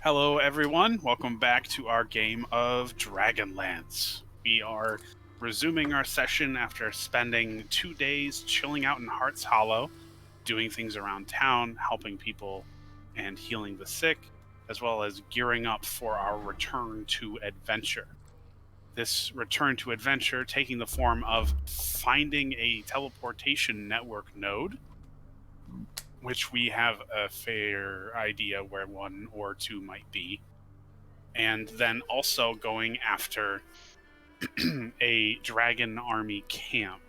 Hello, everyone. Welcome back to our game of Dragonlance. We are resuming our session after spending 2 days chilling out in Heart's Hollow, doing things around town, helping people and healing the sick, as well as gearing up for our return to adventure. This return to adventure taking the form of finding a teleportation network node, which we have a fair idea where one or two might be, and then also going after a dragon army camp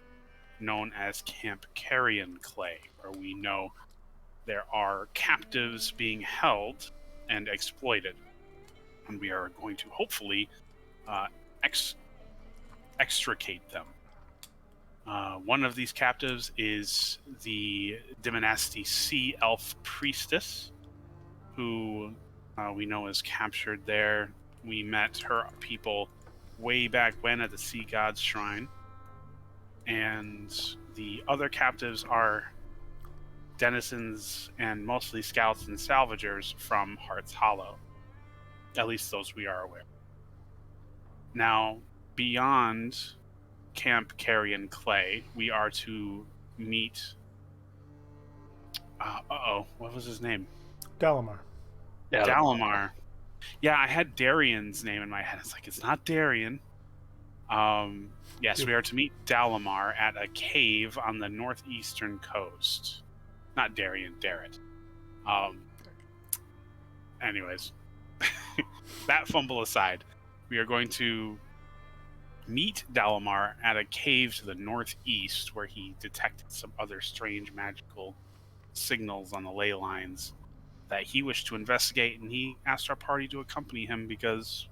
known as Camp Carrion Clay, where we know there are captives being held and exploited, and we are going to hopefully uh, extricate them. One of these captives is the Dimonasti Sea Elf Priestess, who we know is captured there. We met her people way back when at the Sea God's Shrine. And the other captives are denizens and mostly scouts and salvagers from Heart's Hollow. At least those we are aware. Now, beyond Camp Carrion Clay, we are to meet... what was his name? Dalamar. Dalamar. Yeah, I had Darian's name in my head. It's like, it's not Darian. Yes, we are to meet Dalamar at a cave on the northeastern coast. Not Darian, Darret. Anyways, that fumble aside, we are going to meet Dalamar at a cave to the northeast where he detected some other strange magical signals on the ley lines that he wished to investigate, and he asked our party to accompany him because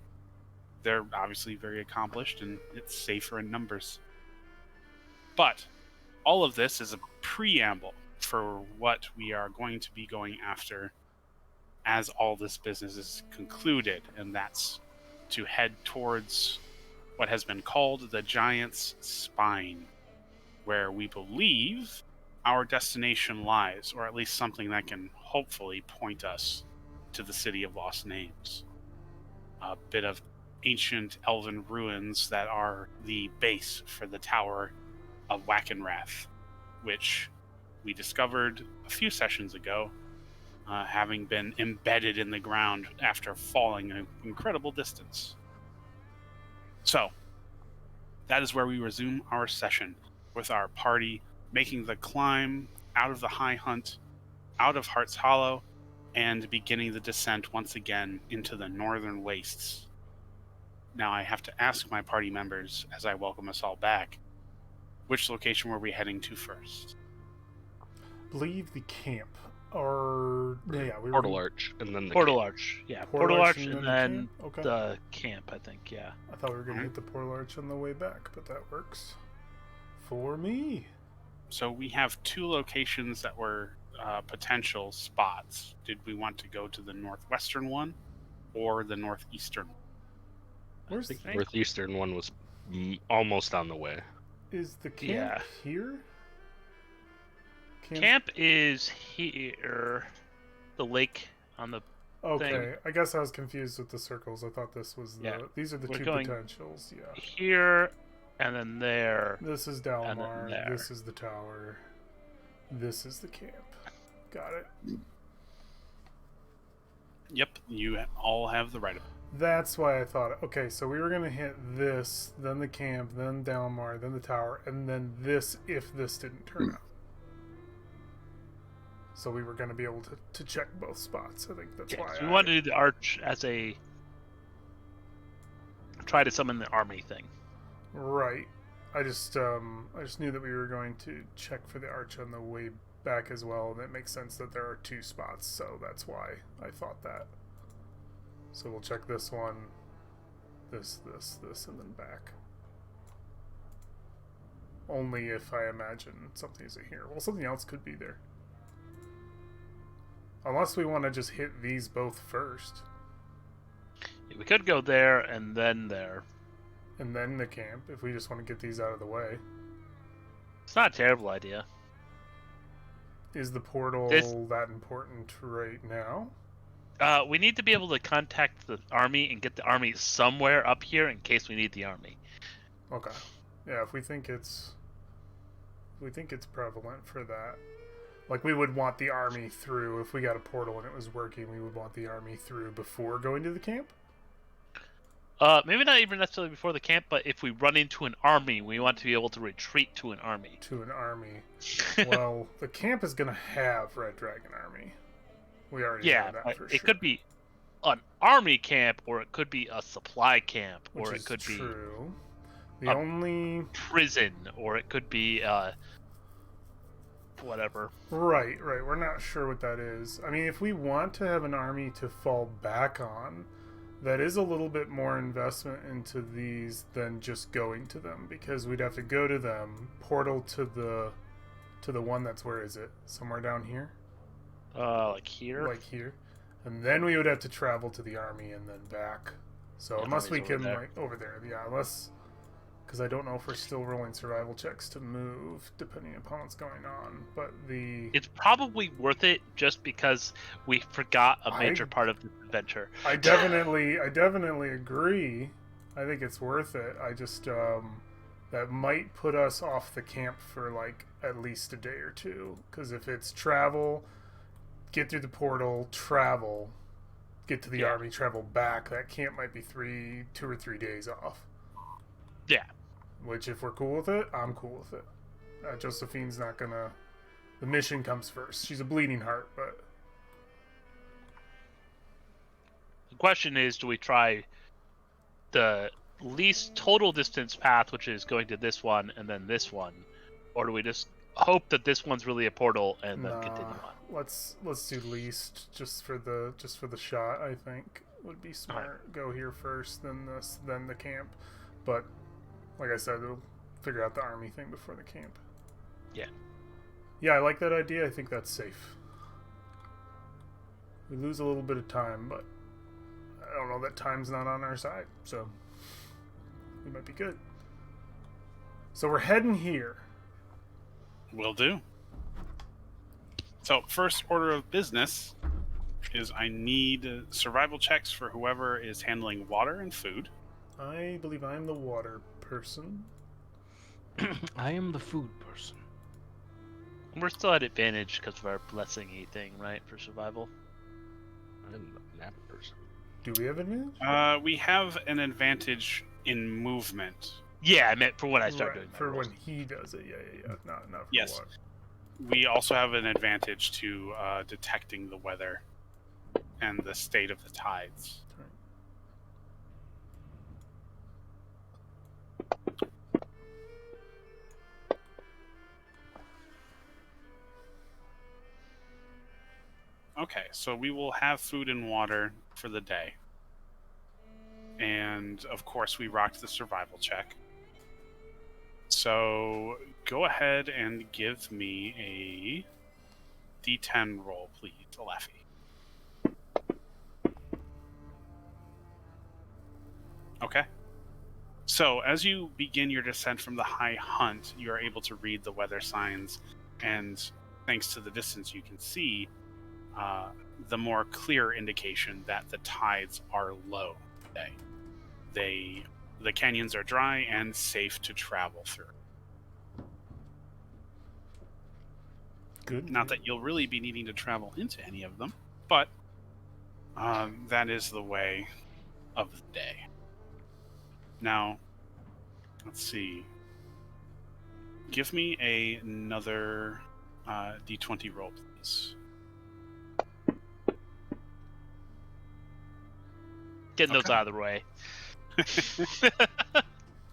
they're obviously very accomplished and it's safer in numbers. But all of this is a preamble for what we are going to be going after as all this business is concluded, and that's to head towards what has been called the Giant's Spine, where we believe our destination lies, or at least something that can hopefully point us to the City of Lost Names. A bit of ancient elven ruins that are the base for the Tower of Wackenrath, which we discovered a few sessions ago, having been embedded in the ground after falling an incredible distance. So, that is where we resume our session, with our party making the climb out of the High Hunt, out of Heart's Hollow, and beginning the descent once again into the northern wastes. Now I have to ask my party members, as I welcome us all back, which location were we heading to first? Believe the camp. Or yeah, we Portal Arch, and then the Portal camp. Arch. Yeah, Portal Portal Arch Arch, and and then then the camp? Okay. the camp, I think, yeah. I thought we were gonna hit the Portal Arch on the way back, but that works for me. So we have two locations that were potential spots. Did we want to go to the northwestern one or the northeastern one? Where's I the think Northeastern one was almost on the way. is the camp Yeah. here? Camp is here. The lake on the... Okay, thing. I guess I was confused with the circles. I thought this was the. Yeah. These are the We're two going- potentials. Yeah. Here, and then there. This is then Dalamar. there. This is the tower. This is the camp. Got it. Yep, you all have the right of it. That's why I thought, okay, so we were going to hit this, then the camp, then Dalamar, then the tower, and then this if this didn't turn out. So we were going to be able to check both spots. I think that's Yeah, why so we wanted to do the arch as a... Try to summon the army thing. Right. I just knew that we were going to check for the arch on the way back as well, and it makes sense that there are two spots, so that's why I thought that. So we'll check this one, this, and then back. Only if I imagine something isn't here. Well, something else could be there. Unless we want to just hit these both first. Yeah, we could go there and then there. And then the camp, if we just want to get these out of the way. It's not a terrible idea. Is the portal This- that important right now? We need to be able to contact the army and get the army somewhere up here in case we need the army. Okay. Yeah, if we think it's prevalent for that. Like, we would want the army through, if we got a portal and it was working, we would want the army through before going to the camp? Maybe not even necessarily before the camp, but if we run into an army, we want to be able to retreat to an army. To an army. Well, the camp is going to have Red Dragon Army. We already Yeah, know that but for it sure. could be an army camp, or it could be a supply camp, Which or is it could true. be The a- only... prison, or it could be whatever. Right. We're not sure what that is. I mean, if we want to have an army to fall back on, that is a little bit more investment into these than just going to them, because we'd have to go to them, portal to the one that's, where is it? Somewhere down here? Like here. Like here. And then we would have to travel to the army and then back. So Yeah, unless we army's over can, there. like, over there. Yeah, unless... Because I don't know if we're still rolling survival checks to move, depending upon what's going on. But the... It's probably worth it just because we forgot a major I- part of this adventure. I definitely agree. I think it's worth it. I just that might put us off the camp for like at least a day or two. Because if it's travel, get through the portal, travel, get to the Yeah. army, travel back, that camp might be 2 or 3 days off. Yeah. Which, if we're cool with it, I'm cool with it. Josephine's not gonna. The mission comes first. She's a bleeding heart, but The question is, do we try the least total distance path, which is going to this one and then this one, or do we just hope that this one's really a portal and then continue on? Let's do least just for the shot. I think would be smart. Go here first, then this, then the camp. But like I said, we'll figure out the army thing before the camp. Yeah. Yeah, I like that idea. I think that's safe. We lose a little bit of time, but I don't know that time's not on our side, so we might be good. So we're heading here. Will do. So, first order of business is I need survival checks for whoever is handling water and food. I believe I'm the water person. I am the food person. We're still at advantage because of our blessing thing, right, for survival? I'm the map person. Do we have advantage? We have an advantage in movement. Yeah, I meant for when I start Right, doing my for rolls. when he does it. Yeah. Not for Yes. what. We also have an advantage to detecting the weather and the state of the tides. Okay, so we will have food and water for the day. And of course, we rocked the survival check. So go ahead and give me a D10 roll, please, Alephi. Okay. So as you begin your descent from the high hunt, you are able to read the weather signs, and thanks to the distance you can see, the more clear indication that the tides are low today. The canyons are dry and safe to travel through. Good. Not that you'll really be needing to travel into any of them, but that is the way of the day. Now, let's see. Give me another D20 roll, please. Getting those Okay. out of the way.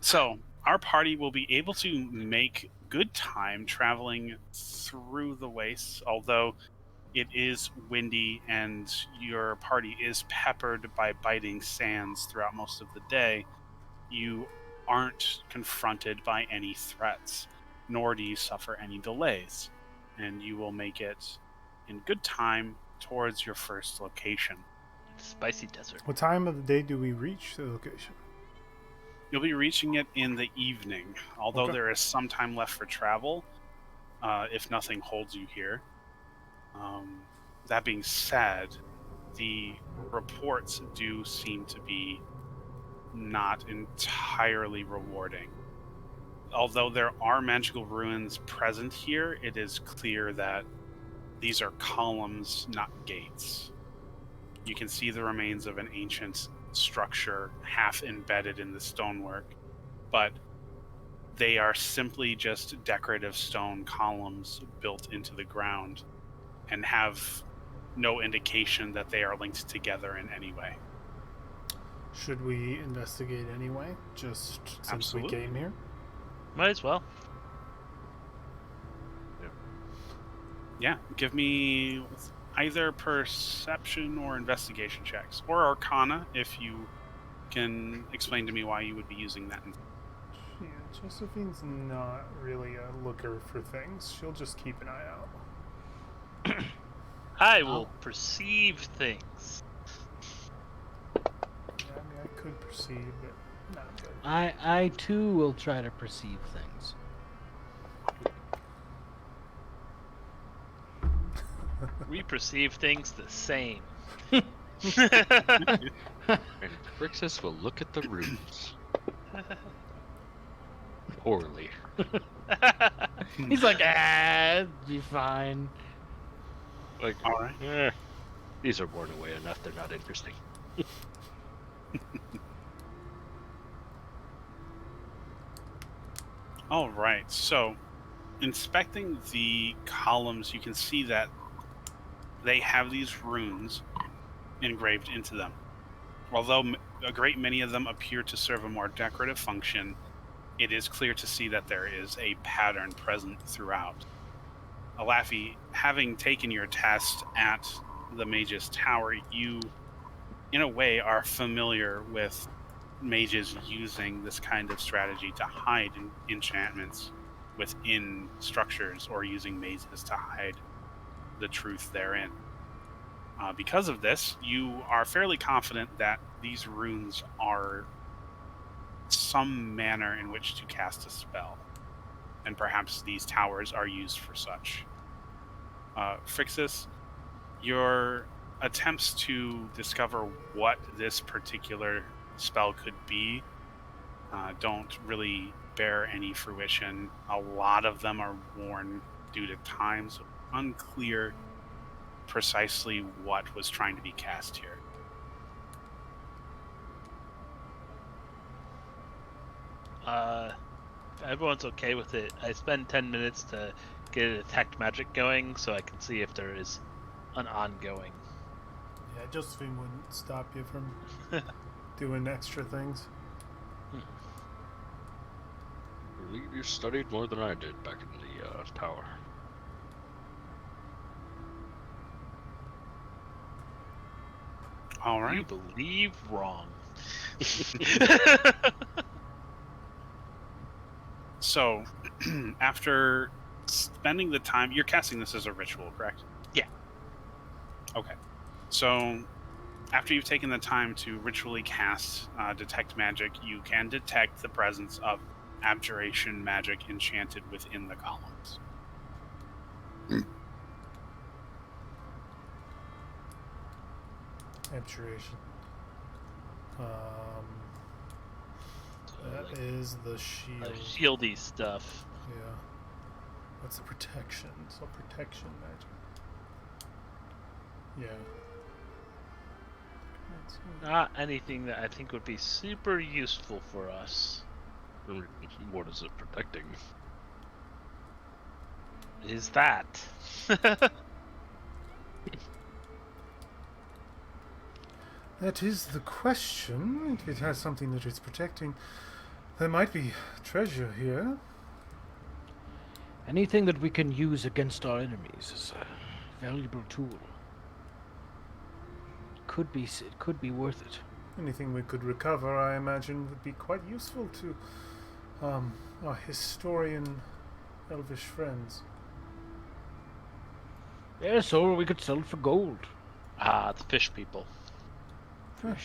So, our party will be able to make good time traveling through the wastes, although it is windy and your party is peppered by biting sands throughout most of the day. You aren't confronted by any threats, nor do you suffer any delays, and you will make it in good time towards your first location. Spicy desert. What time of the day do we reach the location? You'll be reaching it in the evening, although Okay. there is some time left for travel, if nothing holds you here. That being said, the reports do seem to be not entirely rewarding. Although there are magical ruins present here, it is clear that these are columns, not gates. You can see the remains of an ancient structure half embedded in the stonework, but they are simply just decorative stone columns built into the ground and have no indication that they are linked together in any way. Should we investigate anyway, just since Absolutely. we came here? Might as well. Yeah, give me either perception or investigation checks, or Arcana if you can explain to me why you would be using that. Yeah, Josephine's not really a looker for things. She'll just keep an eye out. I will perceive things. Yeah, I mean, I could perceive, but not good. I too will try to perceive things. We perceive things the same. And Grixis will look at the runes. Poorly. He's like, it'll be fine. Like, All right. these are worn away enough, they're not interesting. All right. So, inspecting the columns, you can see that they have these runes engraved into them. Although a great many of them appear to serve a more decorative function, it is clear to see that there is a pattern present throughout. Alafi, having taken your test at the Mage's Tower, you, in a way, are familiar with mages using this kind of strategy to hide enchantments within structures, or using mazes to hide the truth therein. Because of this, you are fairly confident that these runes are some manner in which to cast a spell, and perhaps these towers are used for such. Frixis, your attempts to discover what this particular spell could be don't really bear any fruition. A lot of them are worn due to time, so unclear precisely what was trying to be cast here. If everyone's okay with it, I spend 10 minutes to get a detect magic going so I can see if there is an ongoing. Yeah, Josephine wouldn't stop you from doing extra things. I believe you studied more than I did back in the tower. All right. You believe wrong. So, after spending the time, you're casting this as a ritual, correct? Yeah. Okay. So, after you've taken the time to ritually cast Detect Magic, you can detect the presence of abjuration magic enchanted within the columns. Abjuration. That is the shield. Shieldy stuff. Yeah. That's a protection. So protection magic. Yeah. Not anything that I think would be super useful for us. What is it protecting? Is that? That is the question. If it has something that it's protecting, there might be treasure here. Anything that we can use against our enemies is a valuable tool. It could be worth it. Anything we could recover, I imagine, would be quite useful to our historian elvish friends. Yes, or we could sell it for gold. Ah, the fish people.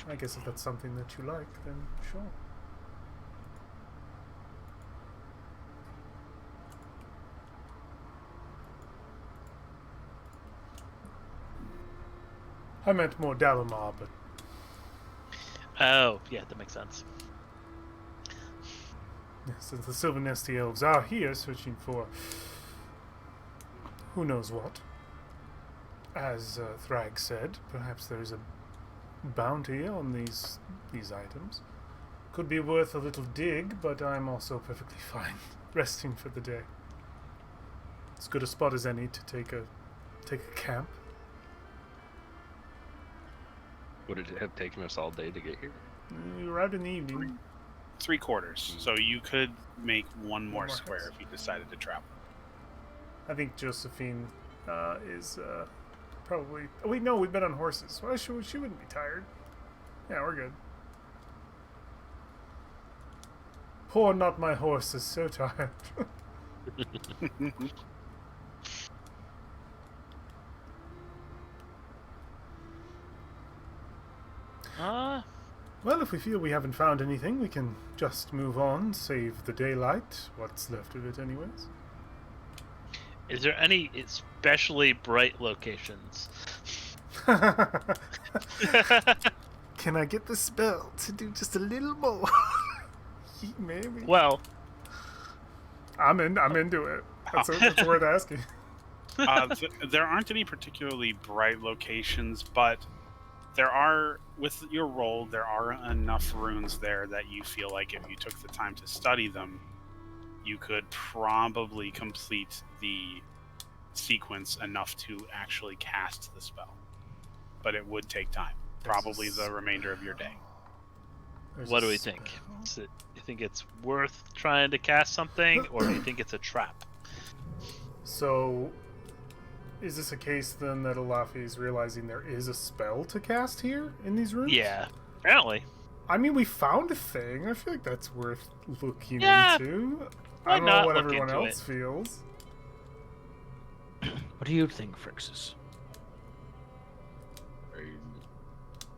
I guess if that's something that you like, then sure. I meant more Dalamar, but Oh, yeah, that makes sense. since the Silver Nesty Elves are here searching for who knows what. As Thrag said, perhaps there is a bounty on these items. Could be worth a little dig, but I'm also perfectly fine resting for the day. As good a spot as any to take a camp. Would it have taken us all day to get here? We arrived in the evening. 3/4. So you could make one more more square house. if you decided to travel. I think Josephine is probably. Oh, wait, no, we've been on horses. Well, she wouldn't be tired. Yeah, we're good. Poor not my horse is so tired. Well, if we feel we haven't found anything, we can just move on, save the daylight. What's left of it, anyways. Is there any especially bright locations? Can I get the spell to do just a little more? Maybe. Well, I'm into it. That's worth asking. There aren't any particularly bright locations, but there are, with your roll, there are enough runes there that you feel like if you took the time to study them, you could probably complete the sequence enough to actually cast the spell. But it would take time. Probably the remainder of your day. what do we think? You think it's worth trying to cast something, or do you think it's a trap? So, is this a case then that Alafi is realizing there is a spell to cast here in these rooms? Yeah, apparently. I mean, we found a thing. I feel like that's worth looking Yeah, into. why I don't know not what look everyone into else it? feels. What do you think, Phrixus? I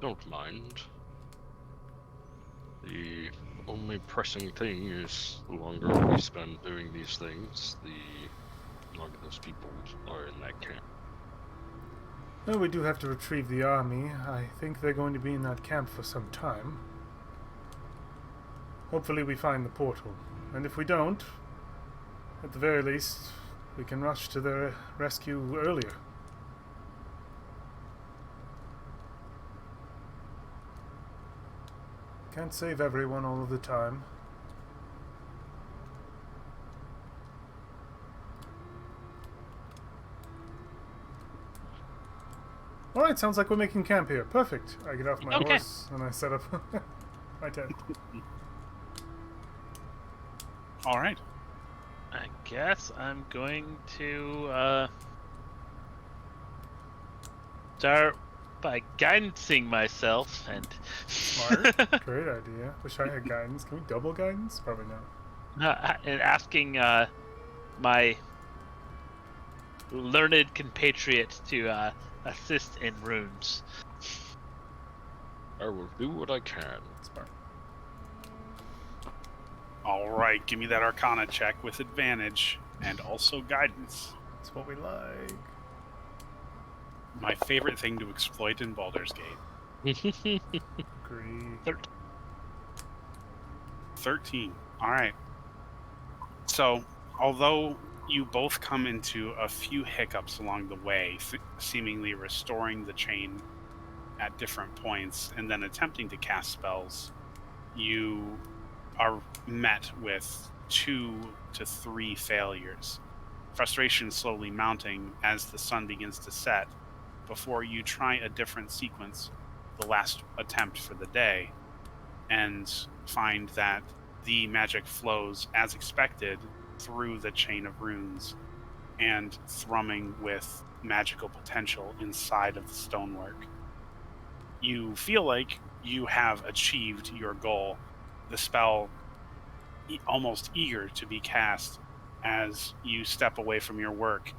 don't mind. The only pressing thing is the longer we spend doing these things, the longer those people are in that camp. Well, we do have to retrieve the army. I think they're going to be in that camp for some time. Hopefully we find the portal. And if we don't, at the very least, we can rush to their rescue earlier. Can't save everyone all of the time. Alright, sounds like we're making camp here. Perfect. I get off my Okay. horse and I set up my tent. All right. I guess I'm going to start by guidancing myself and Smart. Great idea. Wish I had guidance. Can we double guidance? Probably not. and asking my learned compatriot to assist in runes. I will do what I can. Smart. All right. Give me that Arcana check with advantage and also guidance. That's what we like. My favorite thing to exploit in Baldur's Gate. Agree. 13. All right. So, although you both come into a few hiccups along the way, seemingly restoring the chain at different points and then attempting to cast spells, you are met with 2 to 3 failures. Frustration slowly mounting as the sun begins to set before you try a different sequence, the last attempt for the day, and find that the magic flows as expected through the chain of runes and thrumming with magical potential inside of the stonework. You feel like you have achieved your goal, the spell almost eager to be cast as you step away from your work.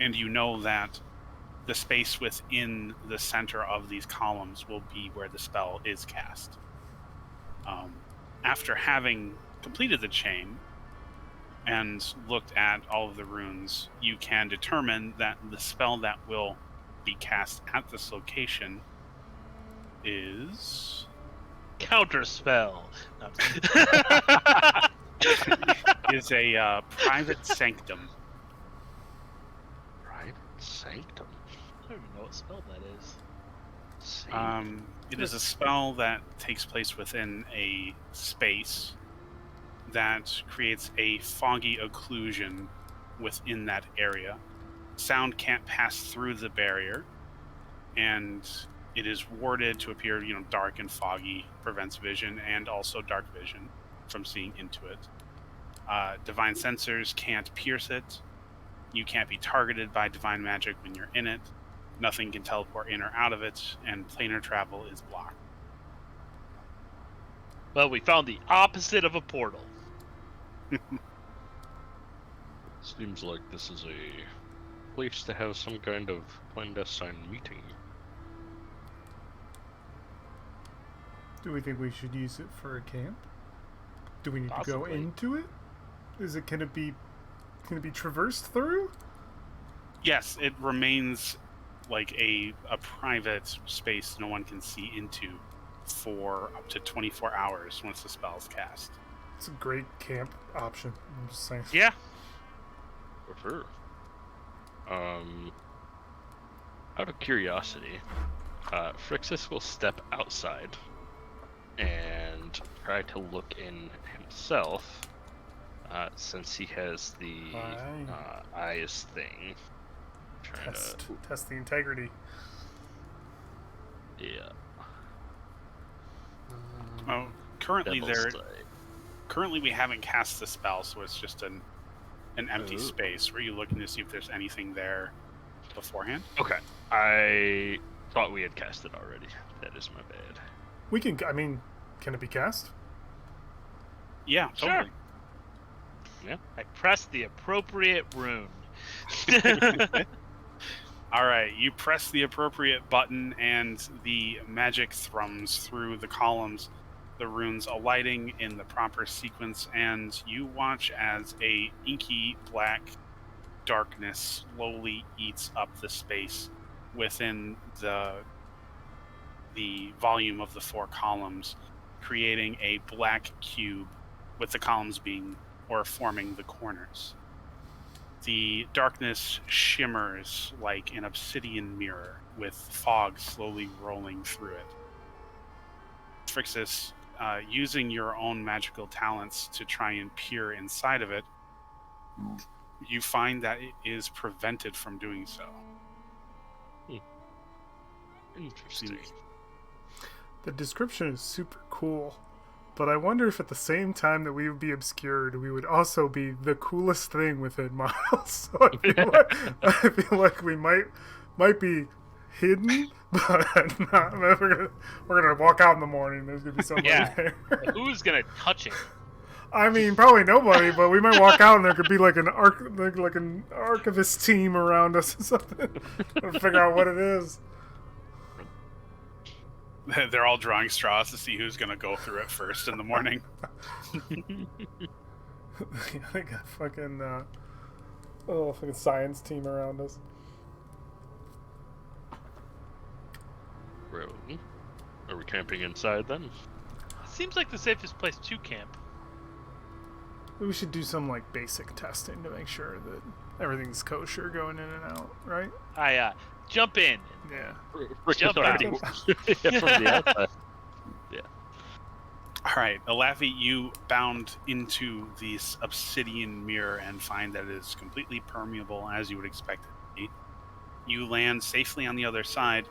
And you know that the space within the center of these columns will be where the spell is cast. After having completed the chain and looked at all of the runes, you can determine that the spell that will be cast at this location is Counterspell. No, is a private sanctum. Private sanctum. I don't even know what spell that is. It is a spell that takes place within a space that creates a foggy occlusion within that area. Sound can't pass through the barrier, and it is warded to appear, dark and foggy, prevents vision and also dark vision from seeing into it. Divine sensors can't pierce it. You can't be targeted by divine magic when you're in it. Nothing can teleport in or out of it, and planar travel is blocked. Well, we found the opposite of a portal. Seems like this is a place to have some kind of clandestine meeting. Do we think we should use it for a camp? Do we need to go Possibly. into it? Can it be traversed through? Yes, it remains like a private space no one can see into for up to 24 hours once the spell is cast. It's a great camp option. I'm just saying. Yeah. For sure. Out of curiosity, Phrixus will step outside and try to look in himself, since he has the eyes thing. Trying Test the integrity. yeah. Oh, currently Devil's sight. currently we haven't cast the spell, so it's just an empty Ooh. space. Were you looking to see if there's anything there beforehand? Okay, I thought we had cast it already. That is my bad. We can. I mean, can it be cast? Yeah, Sure. totally. I pressed the appropriate rune. All right, you press the appropriate button, and the magic thrums through the columns, the runes alighting in the proper sequence, and you watch as a inky black darkness slowly eats up the space within the volume of the four columns, creating a black cube with the columns forming the corners. The darkness shimmers like an obsidian mirror, with fog slowly rolling through it. Phrixus, using your own magical talents to try and peer inside of it, you find that it is prevented from doing so. Interesting. The description is super cool, but I wonder if at the same time that we would be obscured, we would also be the coolest thing within miles. So I feel like we might be hidden, but not. We're gonna walk out in the morning. There's gonna be somebody Yeah. there. Who's gonna touch it? I mean, probably nobody, but we might walk out and there could be like an archivist team around us or something. We'll figure out what it is. They're all drawing straws to see who's going to go through it first in the morning. They got fucking fucking science team around us. Well, are we camping inside then? Seems like the safest place to camp. We should do some like basic testing to make sure that everything's kosher going in and out, right? I jump in. Yeah. Phrixus Jump already out. yeah, from the outside. All right, Alafi, you bound into this obsidian mirror and find that it is completely permeable, as you would expect it to be. You land safely on the other side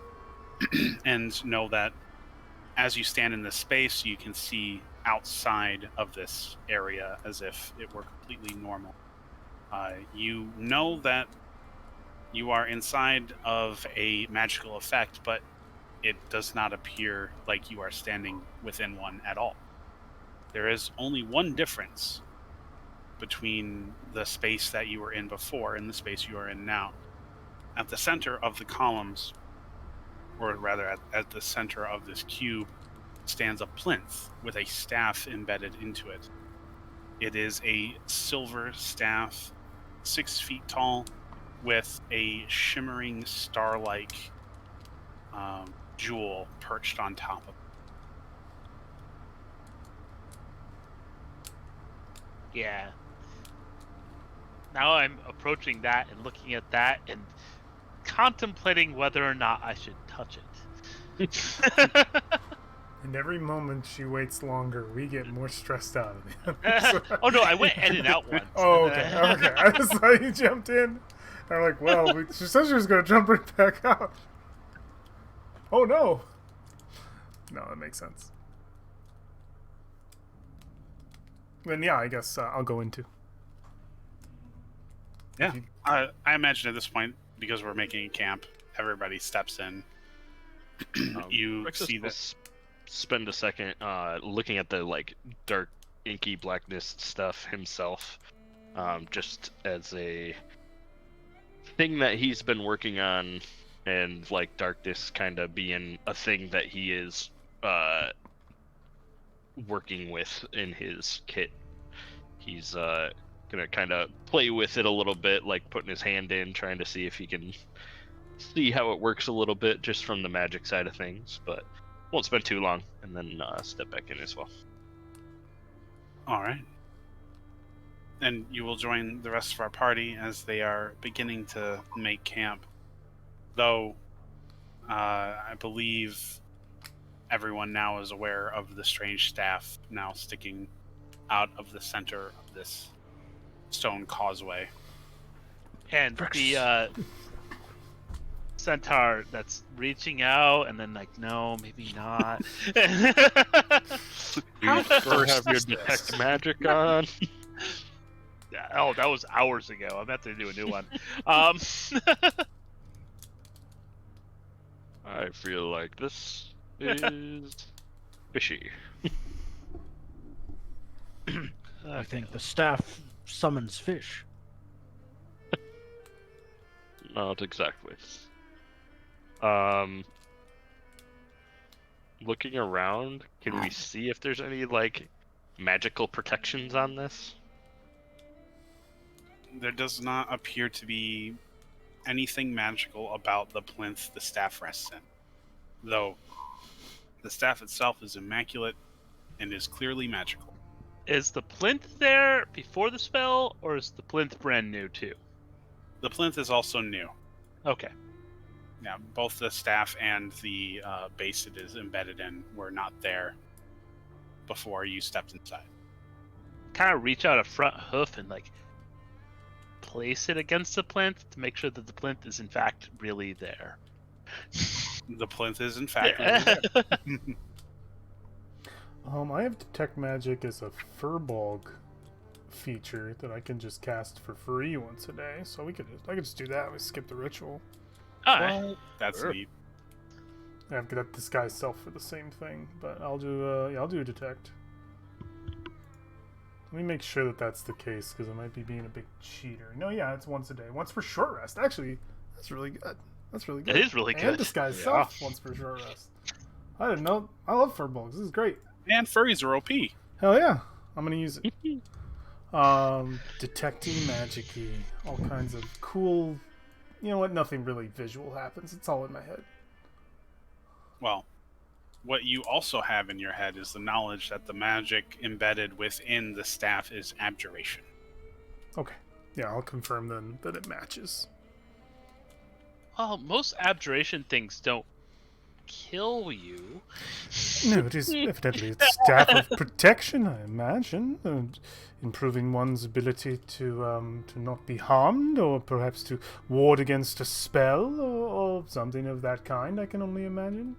and know that as you stand in this space, you can see outside of this area as if it were completely normal. You know that you are inside of a magical effect, but it does not appear like you are standing within one at all. There is only one difference between the space that you were in before and the space you are in now. At the center of the columns, or rather at the center of this cube, stands a plinth with a staff embedded into it. It is a silver staff, 6 feet tall, with a shimmering star-like jewel perched on top of it. Yeah. Now I'm approaching that and looking at that and contemplating whether or not I should touch it. And every moment she waits longer, we get more stressed out of it. Oh no, I went in and out once. Oh, okay, okay. I just thought you jumped in. I'm like, well, she said she was going to jump right back out. Oh, no. No, that makes sense. Then, yeah, I guess I'll go into. Yeah. I imagine at this point, because we're making a camp, everybody steps in. You Rexus see will that. spend a second looking at the like dark inky blackness stuff himself, just as a thing that he's been working on, and like darkness kind of being a thing that he is working with in his kit. He's gonna kind of play with it a little bit, like putting his hand in, trying to see if he can see how it works a little bit just from the magic side of things, but won't spend too long, and then step back in as well. All right. And you will join the rest of our party as they are beginning to make camp. Though, I believe everyone now is aware of the strange staff now sticking out of the center of this stone causeway. And the centaur that's reaching out and then like, no, maybe not. You still have your detect magic on. Oh, that was hours ago. I'm about to do a new one. I feel like this is fishy. I think the staff summons fish. Not exactly. Looking around, can we see if there's any like magical protections on this? There does not appear to be anything magical about the plinth the staff rests in, though the staff itself is immaculate and is clearly magical. Is the plinth there before the spell, or is the plinth brand new too? The plinth is also new. Okay. Yeah, both the staff and the base it is embedded in were not there before you stepped inside. Kind of reach out a front hoof and like place it against the plinth to make sure that the plinth is in fact really there. The plinth is in fact really there. I have detect magic as a Furbolg feature that I can just cast for free once a day, so I could just do that. We skip the ritual. Alright. That's Sure. neat. I've got disguise self for the same thing, but I'll do detect. Let me make sure that that's the case, because I might be being a big cheater. No, yeah, it's once a day. Once per short rest. Actually, that's really good. That's really good. It is really And good. disguise Yeah. self once per short rest. I didn't know. I love Furbolgs. This is great. And furries are OP. Hell yeah. I'm going to use it. Detecting magic-y. All kinds of cool... You know what? Nothing really visual happens. It's all in my head. Well, what you also have in your head is the knowledge that the magic embedded within the staff is abjuration. Okay. Yeah, I'll confirm then that it matches. Well, most abjuration things don't kill you. No, it is evidently a staff of protection, I imagine, and improving one's ability to not be harmed, or perhaps to ward against a spell, or something of that kind. I can only imagine.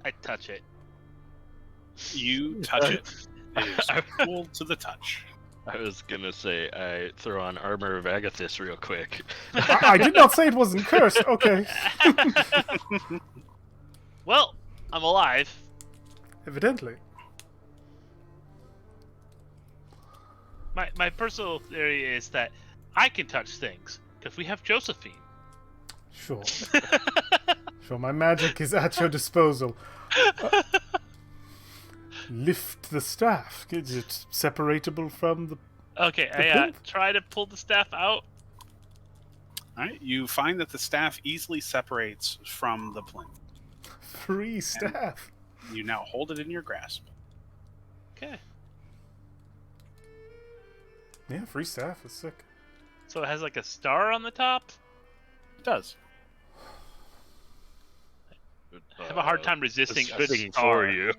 I touch it. You touch it. It is cool to the touch. I was gonna say I throw on Armor of Agathis real quick. I did not say it wasn't cursed. Okay, Well, I'm alive. evidently. My personal theory is that I can touch things because we have Josephine. Sure. Sure, my magic is at your disposal. Lift the staff. Is it separatable from the... Okay, The I plinth? try to pull the staff out. All right. You find that the staff easily separates from the plinth. Free staff. You now hold it in your grasp. Okay. Yeah, free staff is sick. So it has like a star on the top. It does. I have a hard time resisting It's a fitting star. for you.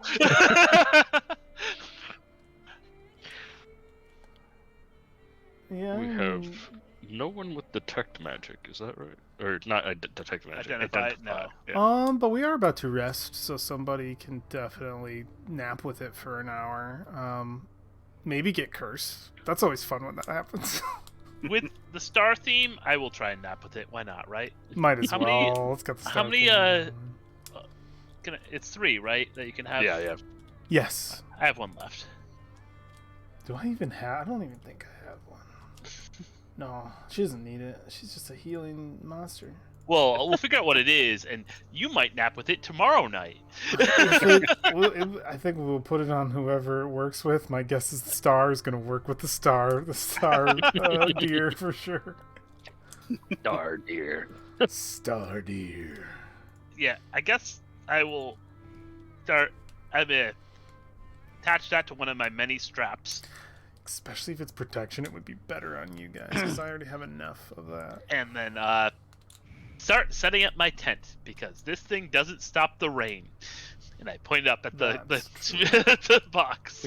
Yeah. We have no one with detect magic. Is that right? Or not detect magic? Identify, no. Yeah. But we are about to rest, so somebody can definitely nap with it for an hour. Maybe get cursed. That's always fun when that happens. With the star theme, I will try and nap with it. Why not, right? Might as How well. many- Let's get the how star many, thing going. It's 3, right? That you can have. Yeah. Yes. I have 1 left. Do I even have? I don't even think I have one. No, she doesn't need it. She's just a healing monster. Well, we'll figure out what it is, and you might nap with it tomorrow night. I think we'll put it on whoever it works with. My guess is the star is going to work with the star deer for sure. Star deer. Star deer. Yeah, I guess I will start. I'm gonna attach that to one of my many straps, Especially if it's protection, it would be better on you guys because I already have enough of that. and then start setting up my tent because this thing doesn't stop the rain. And I point up at the the box.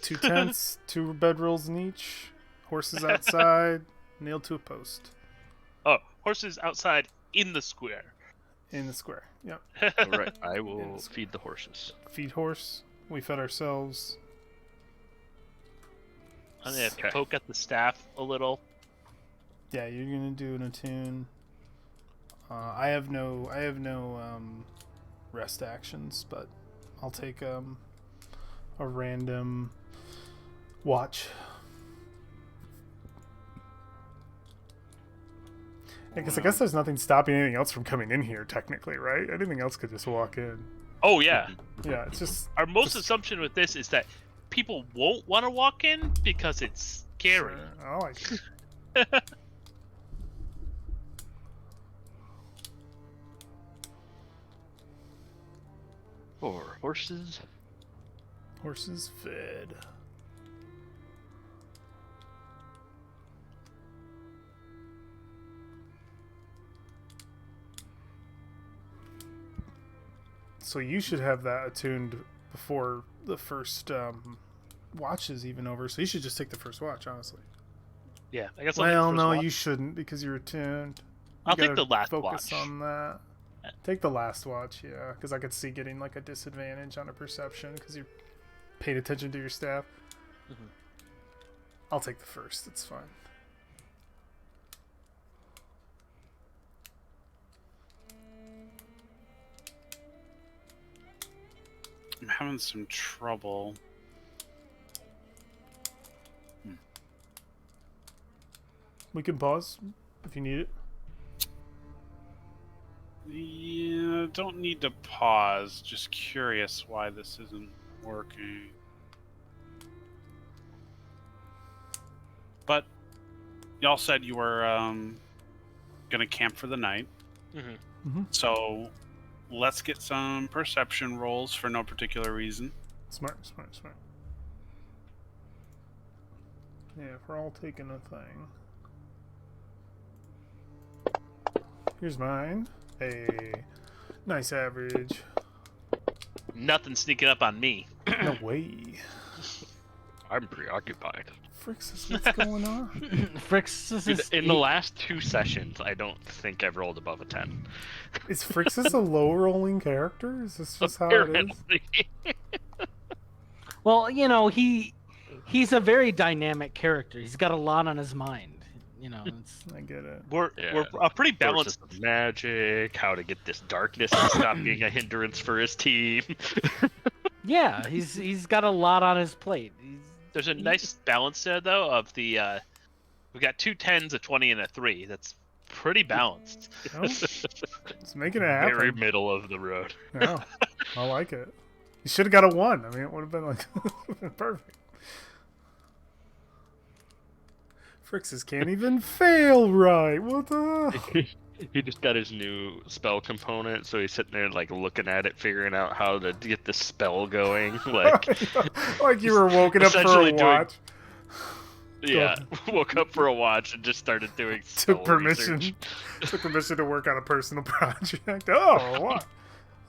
2 tents, 2 bedrolls in each, horses outside, nailed to a post Oh, horses outside in the square. in the square. Yep. All right. I will feed the horses. Feed horse. We fed ourselves. I'm gonna Okay. poke at the staff a little. Yeah, you're gonna do an attune. I have no rest actions, but I'll take a random watch. I guess there's nothing stopping anything else from coming in here, technically, right? Anything else could just walk in. Oh yeah. Yeah, it's just Our most assumption with this is that people won't want to walk in because it's scary. Sure. I like it. Four horses. Horses fed. So you should have that attuned before the first watch is even over. So you should just take the first watch, honestly. Yeah, I guess. I'll take the Well, first no, watch. you shouldn't because you're attuned. I'll take gotta the last focus watch. on that. Take the last watch, yeah, because I could see getting like a disadvantage on a perception because you're paying attention to your staff. Mhm. I'll take the first. It's fine. I'm having some trouble. We can pause if you need it. Yeah, don't need to pause. Just curious why this isn't working. But y'all said you were gonna camp for the night. Mhm. So let's get some perception rolls for no particular reason. Smart. Yeah, if we're all taking a thing. Here's mine. Hey, nice average. Nothing sneaking up on me. No way. I'm preoccupied. Frixus, what's going on? Frixus is In the last 2 sessions, I don't think I've rolled above a 10. Is Frixus a low rolling character? Is this just how it is? Apparently. well, you know, he's a very dynamic character. He's got a lot on his mind. You know, it's I get it. We're Yeah. a pretty Sources balanced. of magic, how to get this darkness and stop being a hindrance for his team. yeah, he's got a lot on his plate. There's a nice balance there though of the. We got 2 10s, a 20, and a 3. That's pretty balanced. No? It's making it happen. Very middle of the road. Yeah, I like it. You should have got a 1. I mean, it would have been like perfect. Frixus can't even fail right. What the? He just got his new spell component, so he's sitting there like looking at it, figuring out how to get the spell going. Like you were woken up for essentially a doing- watch. Yeah, woke up for a watch and just started doing spell Took permission. research. Took permission to work on a personal project. Oh, what?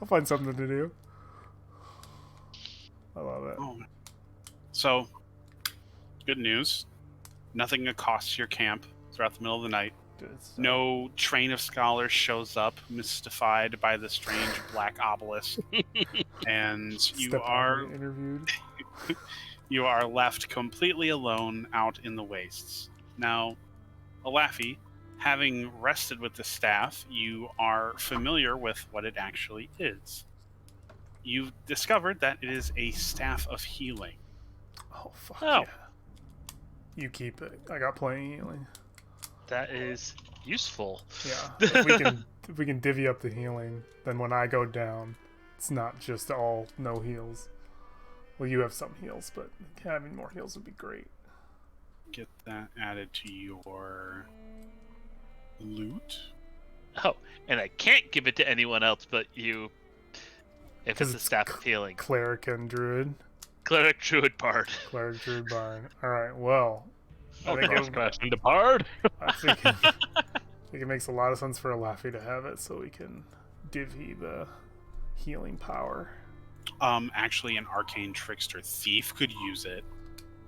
I'll find something to do. I love it. Oh. So, good news. Nothing accosts your camp throughout the middle of the night. No train of scholars shows up, mystified by the strange black obelisk, and interviewed. you are left completely alone out in the wastes. Now, Alafi, having rested with the staff, you are familiar with what it actually is. You've discovered that it is a staff of healing. Oh fuck Oh. yeah! You keep it. I got plenty of healing. That is useful. Yeah, if we can divvy up the healing, then when I go down, it's not just all no heals. Well, you have some heals, but having more heals would be great. Get that added to your loot. Oh, and I can't give it to anyone else but you. If it's a staff of healing. Cleric and druid. Cleric, druid, bard. Cleric, druid, bard. All right. Well, I think Cross into bard. I think it makes a lot of sense for Alafi to have it, so we can divvy the healing power. Actually, an arcane trickster thief could use it.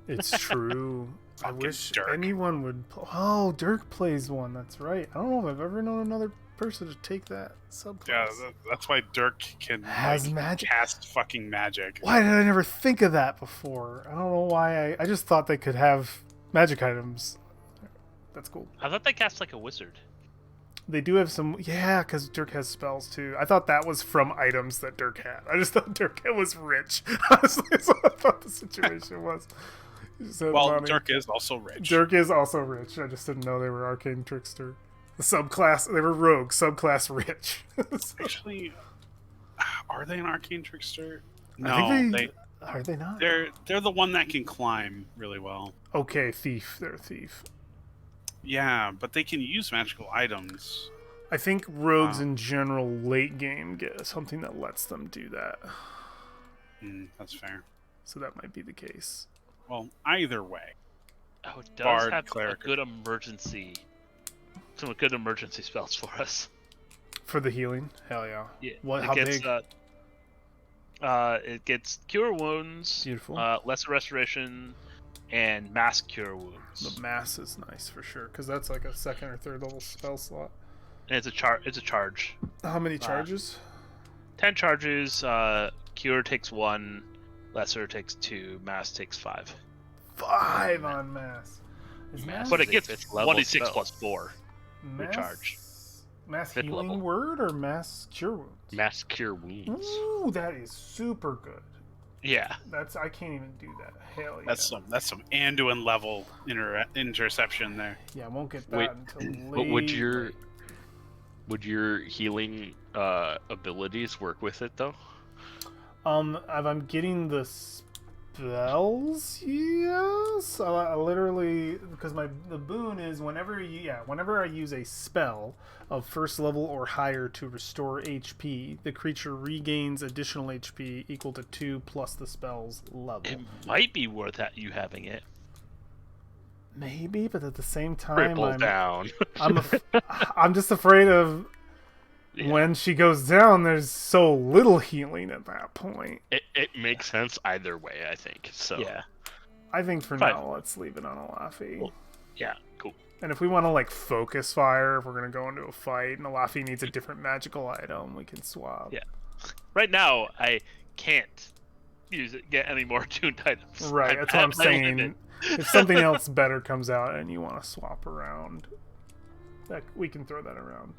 It's true. I Fucking wish Dirk. anyone would. Oh, Dirk plays one. That's right. I don't know if I've ever known another person to take that subclass. Yeah, that's why Dirk can Has magic. cast fucking magic. Why did I never think of that before? I don't know why. I just thought they could have magic items. That's cool. I thought they cast like a wizard. They do have some. Yeah, because Dirk has spells too. I thought that was from items that Dirk had. I just thought Dirk was rich. Honestly, that's what I thought the situation was. He just had Well, money. Dirk is also rich. Dirk is also rich. I just didn't know they were arcane trickster. The subclass, they were rogue, subclass rich. So, Actually, are they an arcane trickster? I No, think are they not? they're the one that can climb really well. Okay, thief. They're a thief. Yeah, but they can use magical items. I think rogues in general late game get something that lets them do that. That's fair. So that might be the case. Well, either way, Oh, it does Bard, have cleric. a good emergency. Some good emergency spells for us. For the healing? Hell yeah. Yeah. What? It How gets, big? It gets cure wounds, Beautiful. lesser restoration, and mass cure wounds. The mass is nice for sure, because that's like a second or third level spell slot. And it's a charge. How many charges? 10 charges. Cure takes 1, lesser takes 2, mass takes 5. 5 on mass. Is Mass But is it a gets fifth level 1d6 spell. plus 4. mass, charge. Mass Fifth healing level. word or mass cure wounds? Mass cure wounds. Ooh, that is super good. Yeah. I can't even do that. Hell yeah. that's some Anduin level interception there. Yeah, I won't get that Wait, until late. But would your healing abilities work with it though? If I'm getting the spells, yes. I literally, because the boon is whenever I use a spell of first level or higher to restore HP, the creature regains additional HP equal to 2 plus the spell's level. It might be worth you having it. Maybe, but at the same time, Triple down. I'm just afraid of Yeah. when she goes down. There's so little healing at that point. It makes sense either way, I think. So Yeah. I think for Fine. now, let's leave it on Alafi. Cool. Yeah, cool. And if we want to like focus fire, if we're gonna go into a fight, and Alafi needs a different magical item, we can swap. Yeah. Right now, I can't get any more tuned items. Right, that's what I'm at my saying. limit. If something else better comes out and you want to swap around, we can throw that around.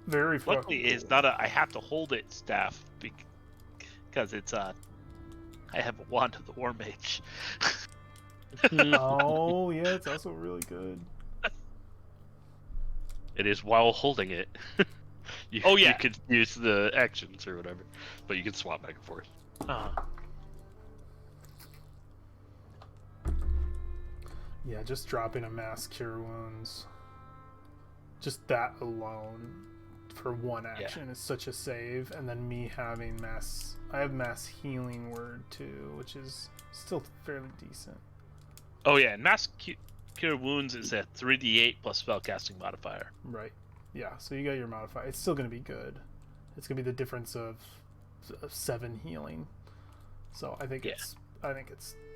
Very fucking Luckily, it's cool. not I have to hold it staff because it's I have a wand of the war mage. Oh yeah, it's also really good. it is while holding it. Oh, yeah. You could use the actions or whatever, but you can swap back and forth. Yeah, just dropping a mass cure wounds. Just that alone for one action is such a save, and then me having mass. I have mass healing word too, which is still fairly decent. Oh yeah, and Cure Wounds is a 3d8 plus spellcasting modifier. Right. Yeah. So you got your modifier. It's still gonna be good. It's gonna be the difference of 7 healing. So I think it's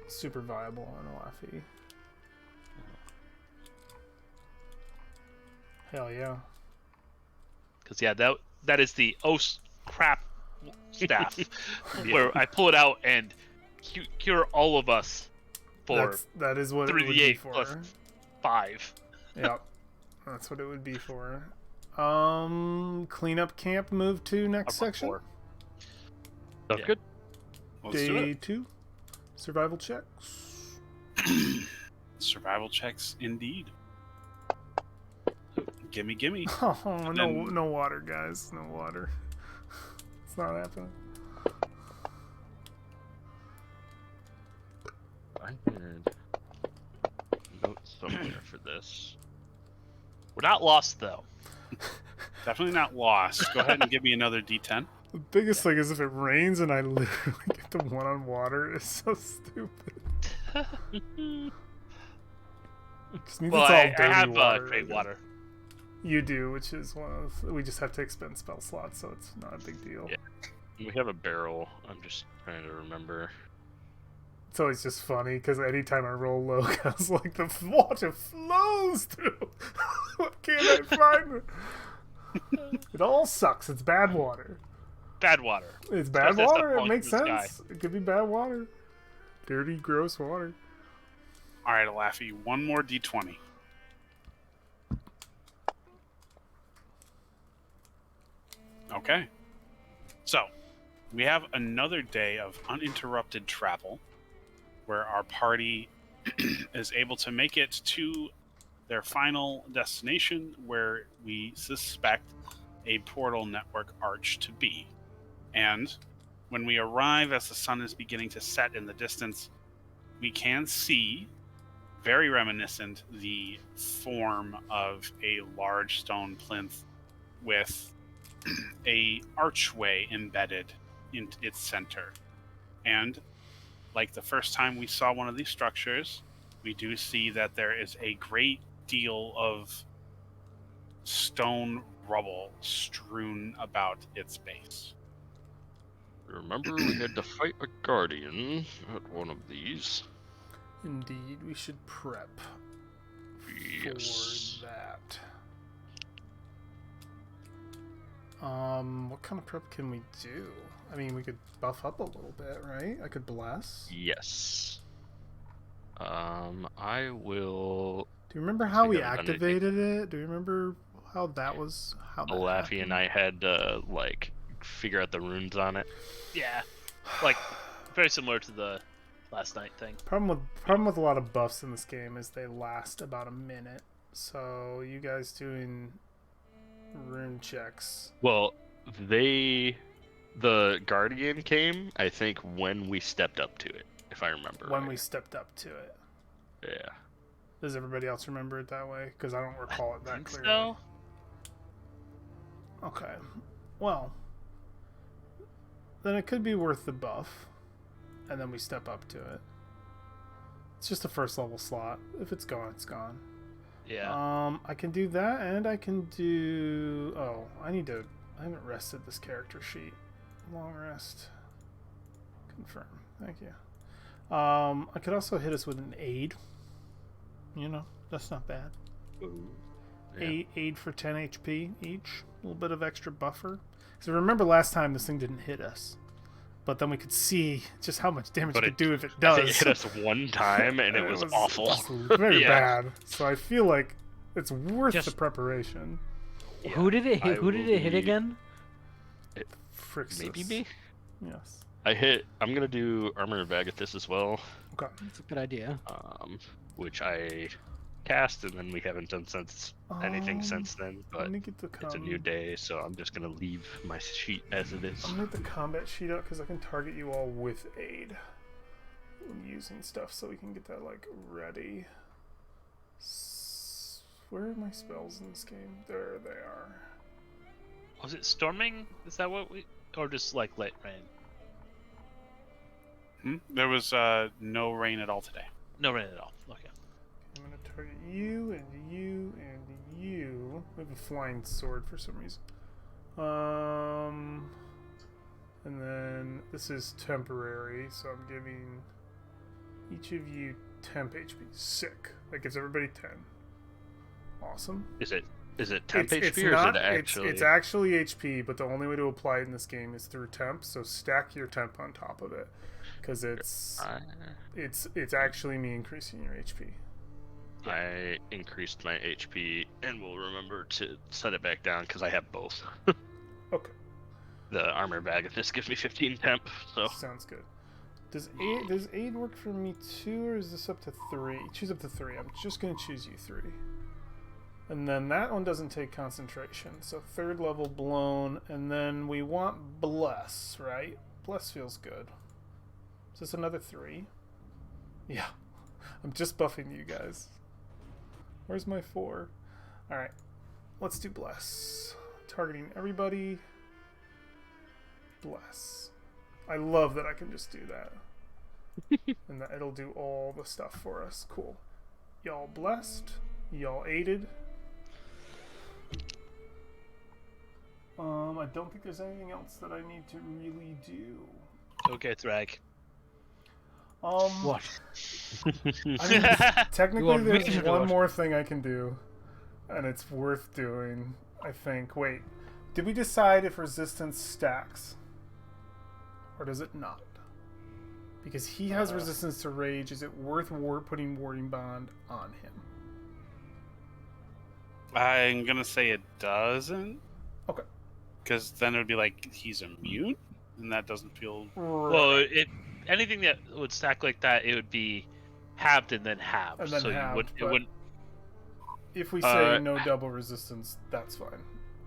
super viable on Laffy. Hell yeah. Because yeah, that is the crap staff where I pull it out and cure all of us for that is what it would be 3d8 for. plus 5. Yep. That's what it would be for. Cleanup camp move to next section. 4. Sounds good. Let's do Day it. 2. Survival checks. Survival checks, indeed. Gimme. Oh, then- no water, guys. No water. It's not happening. I had notes somewhere for this. We're not lost though. Definitely not lost. Go ahead and give me another D10. The biggest thing is if it rains and I literally get the one on water, it's so stupid. Just means Well, it's all I dirty have water. great water. You do, which is one of. We just have to expend spell slots, so it's not a big deal. Yeah. We have a barrel. I'm just trying to remember. It's always just funny because anytime I roll low, it's like the water flows through. What can't I find it? It all sucks. It's bad water. Bad water. It's bad Especially stuff water. It falling makes from the sky. sense. It could be bad water. Dirty, gross water. All right, Laffy, one more D20. Okay. So, we have another day of uninterrupted travel where our party is able to make it to their final destination where we suspect a portal network arch to be. And when we arrive as the sun is beginning to set in the distance, we can see, very reminiscent, the form of a large stone plinth with a archway embedded in its center. And like the first time we saw one of these structures, we do see that there is a great deal of stone rubble strewn about its base. Remember, we had to fight a guardian at one of these. Indeed, we should prep Yes. for that. What kind of prep can we do? I mean, we could buff up a little bit, right? I could bless. Yes. I will. Do you remember how we we haven't done activated it? Do you remember how that was? How that Laffy and happened? I had to like figure out the runes on it. Yeah. Like, very similar to the last night thing. Problem with a lot of buffs in this game is they last about a minute. So you guys doing rune checks? Well, the guardian came, I think, when we stepped up to it, if I remember. When right. we stepped up to it. Yeah. Does everybody else remember it that way? Because I don't recall it that Think clearly. so? Okay. Well, then it could be worth the buff, and then we step up to it. It's just a first level slot. If it's gone, it's gone. Yeah. I can do that, and I can do. Oh, I haven't rested this character sheet. Long rest. Confirm. Thank you. I could also hit us with an aid. You know, that's not bad. Yeah. Aid for 10 HP each. A little bit of extra buffer. So remember last time this thing didn't hit us. But then we could see just how much damage But it could do if it I does. think it hit us one time, and it was awful. It was very Yeah. bad. So I feel like it's worth Just- the preparation. Who did it hit? I Who did will it hit be- again? Frixus. Maybe me. Yes. I'm gonna do armor bag at this as well, Okay. That's a good idea. which I cast, and then we haven't done anything Um, since then. Let But me get the it's a new day, so I'm just gonna leave my sheet as it is. I'm gonna get the combat sheet up because I can target you all with aid when using stuff, so we can get that like ready. Where are my spells in this game? There they are. Was it storming? Is that what we... Or just, like, light rain? There was no rain at all today. No rain at all. Okay. I'm going to target you, and you, and you. I have a flying sword for some reason. And then this is temporary, so I'm giving each of you temp HP. Sick. That gives everybody 10. Awesome. Is it temp HP it's or not, is it actually? It's actually HP, but the only way to apply it in this game is through temp. So stack your temp on top of it, because it's actually me increasing your HP. I increased my HP and will remember to set it back down because I have both. Okay. The armor bag of this gives me 15 temp, so Sounds good. Does aid work for me too, or is this up to 3? Choose up to 3. I'm just gonna choose you 3. And then that one doesn't take concentration, so 3rd level blown, and then we want bless, right? Bless feels good. Is this another 3? Yeah. I'm just buffing you guys. Where's my 4? Alright. Let's do bless. Targeting everybody. Bless. I love that I can just do that. And that it'll do all the stuff for us. Cool. Y'all blessed. Y'all aided. I don't think there's anything else that I need to really do. Okay, Thrag. What? I mean, technically want me there's to do one it? more thing I can do. And it's worth doing, I think. Wait. Did we decide if resistance stacks? Or does it not? Because he has resistance to rage. Is it worth putting Warding Bond on him? I'm gonna say it doesn't. Okay. Because then it would be like he's immune, and that doesn't feel. Well, anything that would stack like that, it would be halved and then halved. And then so halved, it wouldn't. If we say no double resistance, that's fine.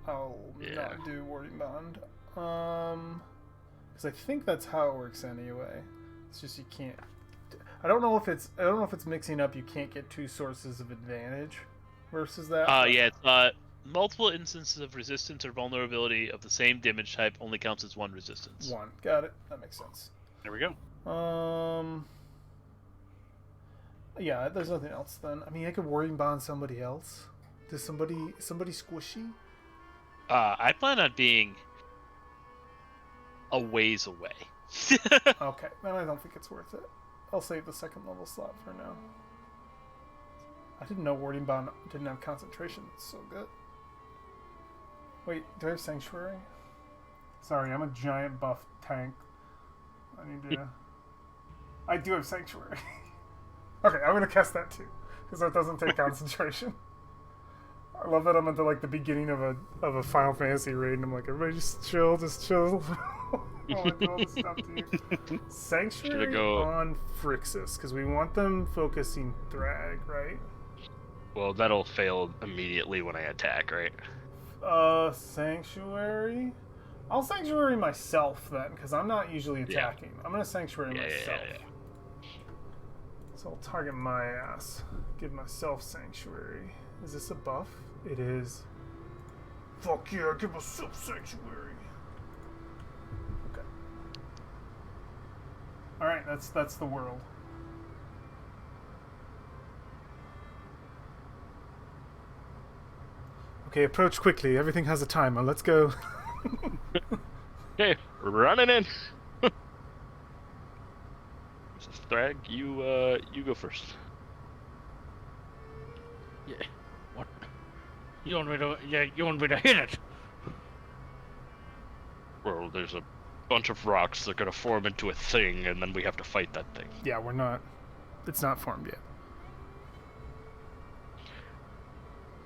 I'll not do Warding Bond. Because I think that's how it works anyway. It's just you can't. I don't know if it's mixing up. You can't get 2 sources of advantage versus that. Yeah, it's, multiple instances of resistance or vulnerability of the same damage type only counts as 1 resistance. 1. Got it. That makes sense. There we go. Yeah, there's nothing else then. I mean, I could Warding Bond somebody else. Does somebody squishy? I plan on being a ways away. Okay, then I don't think it's worth it. I'll save the 2nd level slot for now. I didn't know Warding Bond didn't have concentration. That's so good. Wait, do I have Sanctuary? Sorry, I'm a giant buff tank. I need to... I do have Sanctuary. Okay, I'm gonna cast that too, because that doesn't take concentration. I love that I'm at the beginning of a Final Fantasy raid, and I'm like, everybody just chill. I'll do all this stuff to you. Sanctuary on Phrixus, because we want them focusing Thrag, right? well, that'll fail immediately when I attack, right? Sanctuary? I'll Sanctuary myself then, because I'm not usually attacking. I'm gonna Sanctuary myself. So I'll target my ass. Give myself Sanctuary. Is this a buff? It is. Fuck yeah, give myself Sanctuary. Okay. Alright, that's the world. Okay, approach quickly. Everything has a timer. Let's go. Okay, running in. Thrag, you go first. Yeah. What? You want me to? Yeah, you want me to hit it? Well, there's a bunch of rocks that are gonna form into a thing, and then we have to fight that thing. Yeah, we're not. It's not formed yet.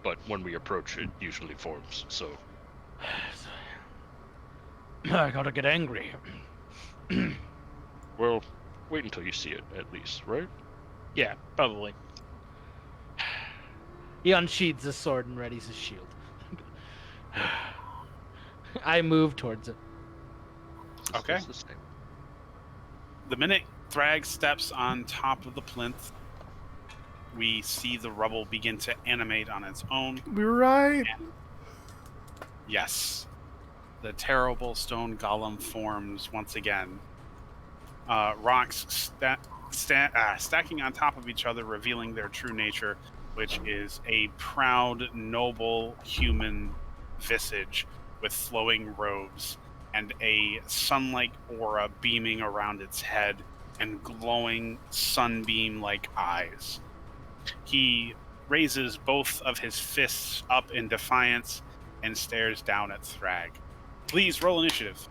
But when we approach, it usually forms. So I gotta get angry. well, wait until you see it, at least, right? Yeah, probably. He unsheathes his sword and readies his shield. I move towards it. Okay. It's the same. The minute Thrag steps on top of the plinth, we see the rubble begin to animate on its own. We were right. Yes, the terrible stone golem forms once again. Rocks stacking on top of each other, revealing their true nature, which is a proud, noble human visage with flowing robes and a sun-like aura beaming around its head and glowing sunbeam-like eyes. He raises both of his fists up in defiance and stares down at Thrag. Please roll initiative.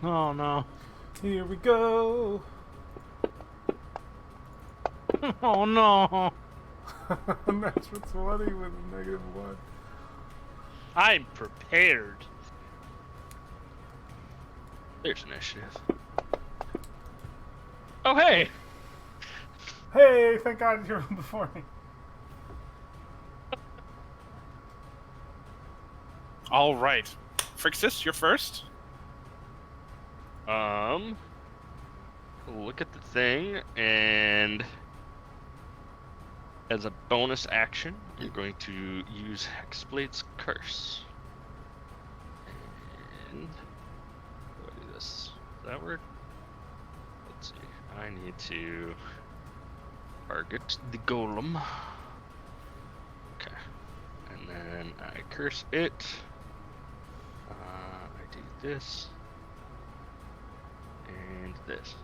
Oh no. Here we go. Oh no. Natural 20 with a -1. I'm prepared. There's initiative. Oh, hey! Hey, thank God you're on before me. All right. Phrixus, you're first. Look at the thing, and as a bonus action, you're going to use Hexblade's Curse. And how do I do this? Does that work? Let's see. I need to target the golem. Okay. And then I curse it. I do this. And this.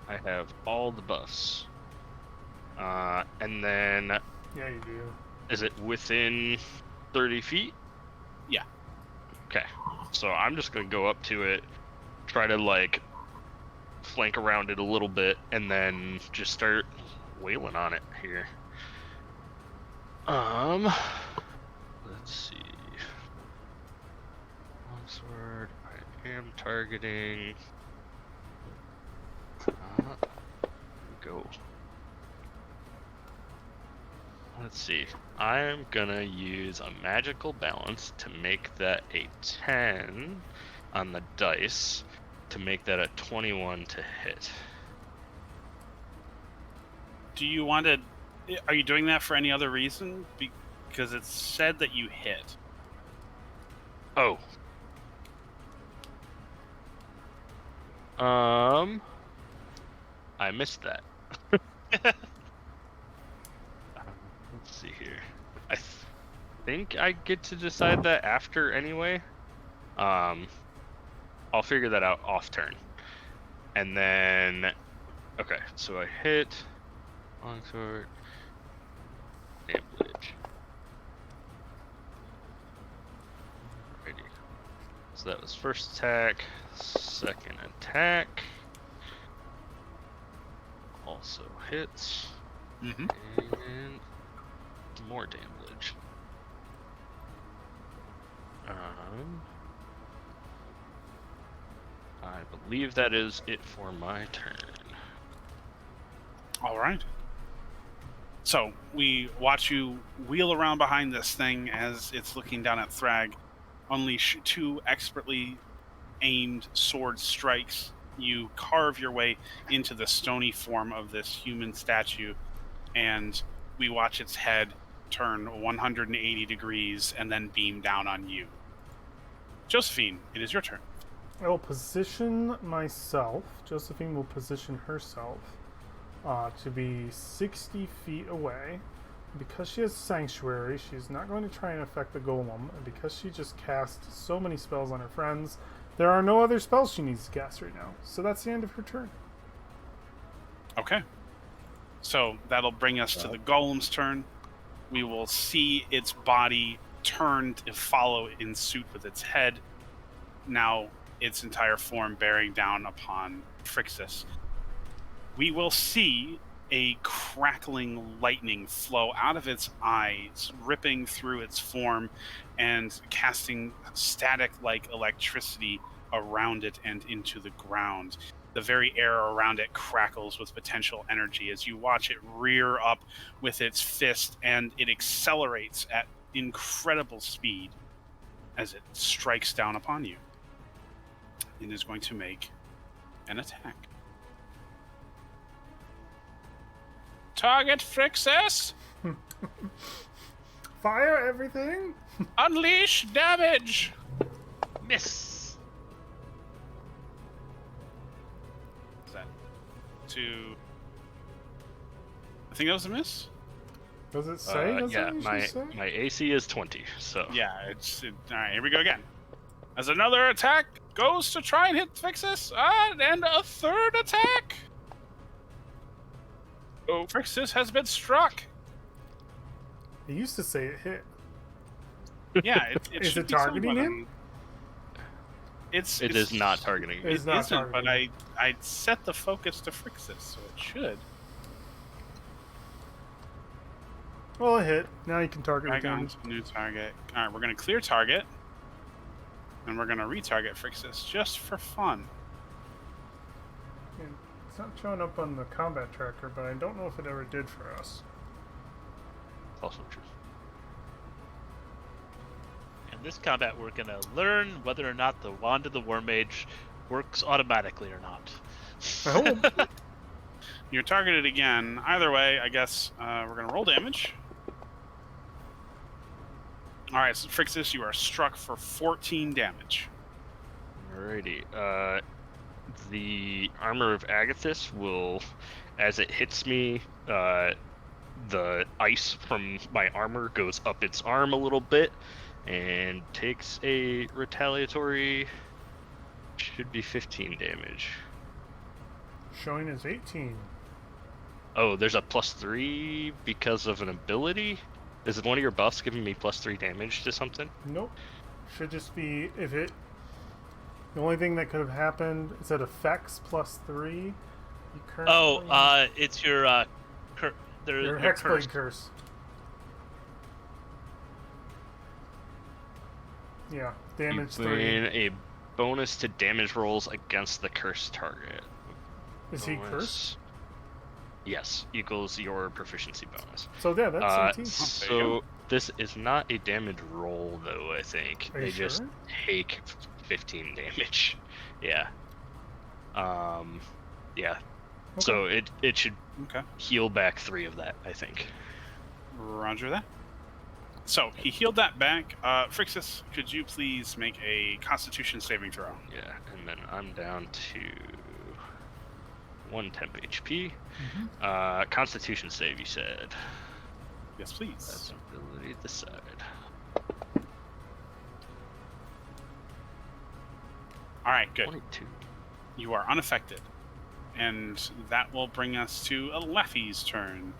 I have all the buffs. And then, Yeah, you do. is it within 30 feet? Yeah. Okay. So I'm just going to go up to it, try to, like, flank around it a little bit, and then just start wailing on it here. Let's see. Longsword, I am targeting. Go. Let's see. I'm gonna use a magical balance to make that a 10 on the dice, to make that a 21 to hit. Do you want to... Are you doing that for any other reason? Because it said that you hit. Oh. I missed that. Let's see here. I think I get to decide that after anyway. I'll figure that out off turn. And then, okay, so I hit longsword, damage. Alrighty. So that was first attack, second attack. Also hits. Mm-hmm. And more damage. I believe that is it for my turn. All right. So we watch you wheel around behind this thing as it's looking down at Thrag, unleash two expertly aimed sword strikes. You carve your way into the stony form of this human statue, and we watch its head turn 180 degrees and then beam down on you. Josephine, it is your turn. I will position myself. Josephine will position herself to be 60 feet away. Because she has Sanctuary, she's not going to try and affect the golem. And because she just cast so many spells on her friends, there are no other spells she needs to cast right now. So that's the end of her turn. Okay. So that'll bring us to the golem's turn. We will see its body turn to follow in suit with its head. Now its entire form bearing down upon Phrixus. We will see a crackling lightning flow out of its eyes, ripping through its form and casting static-like electricity around it and into the ground. The very air around it crackles with potential energy as you watch it rear up with its fist, and it accelerates at incredible speed as it strikes down upon you. It is going to make an attack. target, Frixus! Fire everything. Unleash damage! Miss. Is that 2? I think that was a miss. Does it say? Does yeah, it usually my say? my AC is 20, so Yeah, all right, here we go again. As another attack goes to try and hit Frixus, and a third attack! Oh, Frixus has been struck! It used to say it hit. Yeah, it Is should it be targeting somewhat him? it is not targeting me. It's It not isn't, but targeting. I set the focus to Frixus, so it should. Well, it hit. Now you can target with Drag on damage. to new target. Alright, we're gonna clear target. And we're gonna retarget Frixus just for fun. And it's not showing up on the combat tracker, but I don't know if it ever did for us. Also true. In this combat, we're gonna learn whether or not the Wand of the War Mage works automatically or not. I hope. You're targeted again. Either way, I guess we're gonna roll damage. Alright, so Frixus, you are struck for 14 damage. Alrighty. The armor of Agathis will, as it hits me, the ice from my armor goes up its arm a little bit and takes a retaliatory. Should be 15 damage. Showing is 18. Oh, there's a +3 because of an ability? Is it one of your buffs giving me +3 damage to something? Nope. Should just be if it. The only thing that could have happened is that effects +3. You currently It's your your Hexblade curse. Yeah, damage You 3. gain a bonus to damage rolls against the cursed target. Is he Bonus- cursed? Yes, equals your proficiency bonus. So yeah, that's 18. So this is not a damage roll, though. I think Are you they just sure? take 15 damage. Yeah. Yeah. So it should Okay. heal back 3 of that, I think. Roger that. So, he healed that back. Frixus, could you please make a Constitution saving throw? Yeah, and then I'm down to 1 temp HP. Constitution save, you said. Yes, please. That's ability decide. Alright, good. 22. You are unaffected. And that will bring us to Laffy's turn.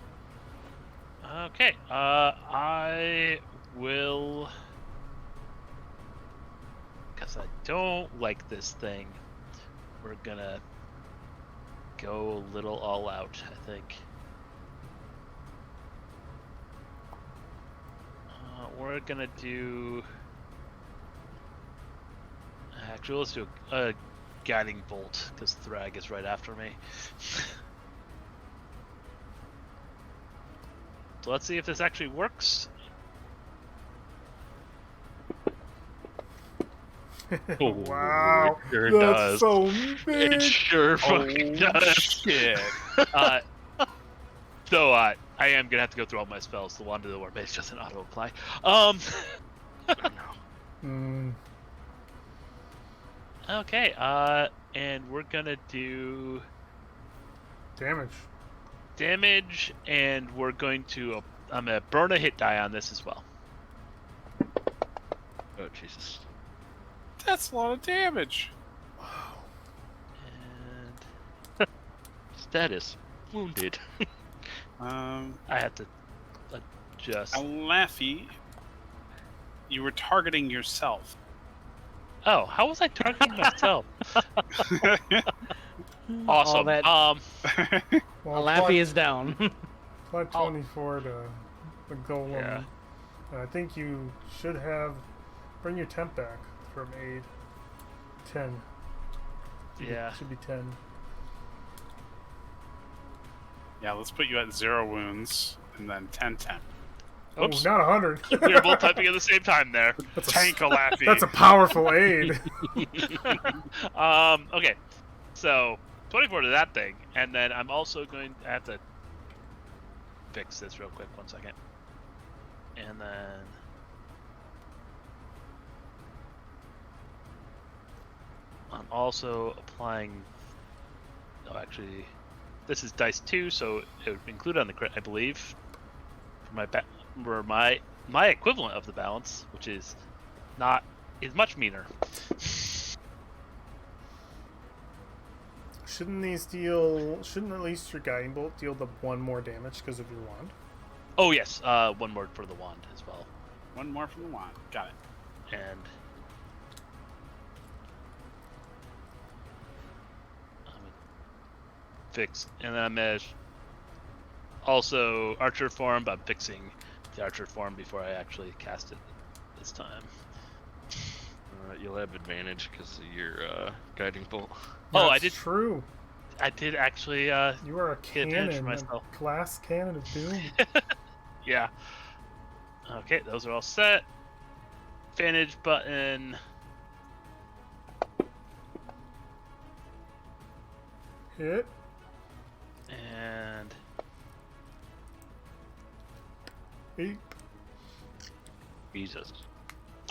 Okay, I will, because I don't like this thing, we're gonna go a little all out, I think. We're gonna do, actually let's do a guiding bolt, because Thrag is right after me. So let's see if this actually works. Wow, It sure that's does. so It big. sure fucking does. Shit. So I am gonna have to go through all my spells. The Wand of the War Mage doesn't auto-apply. Mm, Okay, and we're gonna do damage. and we're going to, I'm gonna burn a hit die on this as well. Oh, Jesus. That's a lot of damage. And Status. Wounded. I have to adjust. Laffy, you were targeting yourself. Oh, how was I targeting myself? All Awesome. that Well, Laffy is down. Plus 24 to the golem. Yeah. And I think you should have. Bring your temp back from aid. 10. Yeah. Should be 10. Yeah, let's put you at 0 wounds and then 10 temp. Oops. Oh, not 100. We were both typing at the same time there. Tank a Laffy. That's a powerful aid. Okay. So 24 to that thing, and then I'm also going to have to fix this real quick. 1 second. And then I'm also applying. Oh, actually, this is dice 2, so it would include on the crit, I believe, for my equivalent of the balance, which is much meaner. Shouldn't at least your guiding bolt deal the 1 more damage because of your wand? Oh yes, 1 more for the wand as well. 1 more from the wand. Got it. And fix, and then I'm also archer form, but I'm fixing the archer form before I actually cast it this time. You'll have advantage because of your guiding bolt. Oh, That's I did. True. I did actually. You are a get advantage for cannon, myself. a glass cannon of doom. Yeah. Okay, those are all set. Advantage button. Hit. And 8. Jesus.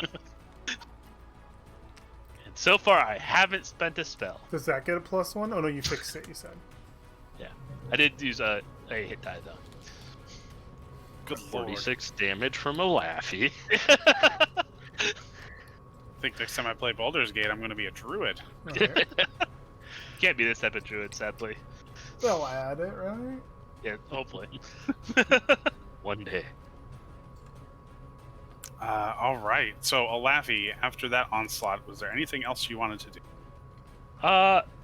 And so far, I haven't spent a spell. Does that get a +1? Oh no, you fixed it. You said. Yeah, I did use a hit die though. Good lord. 46 damage from a Laffy. I think next time I play Baldur's Gate, I'm going to be a druid. All right. Can't be this type of druid, sadly. They'll add it, right? Yeah, hopefully. One day. All right. So, Alafi, after that onslaught, was there anything else you wanted to do?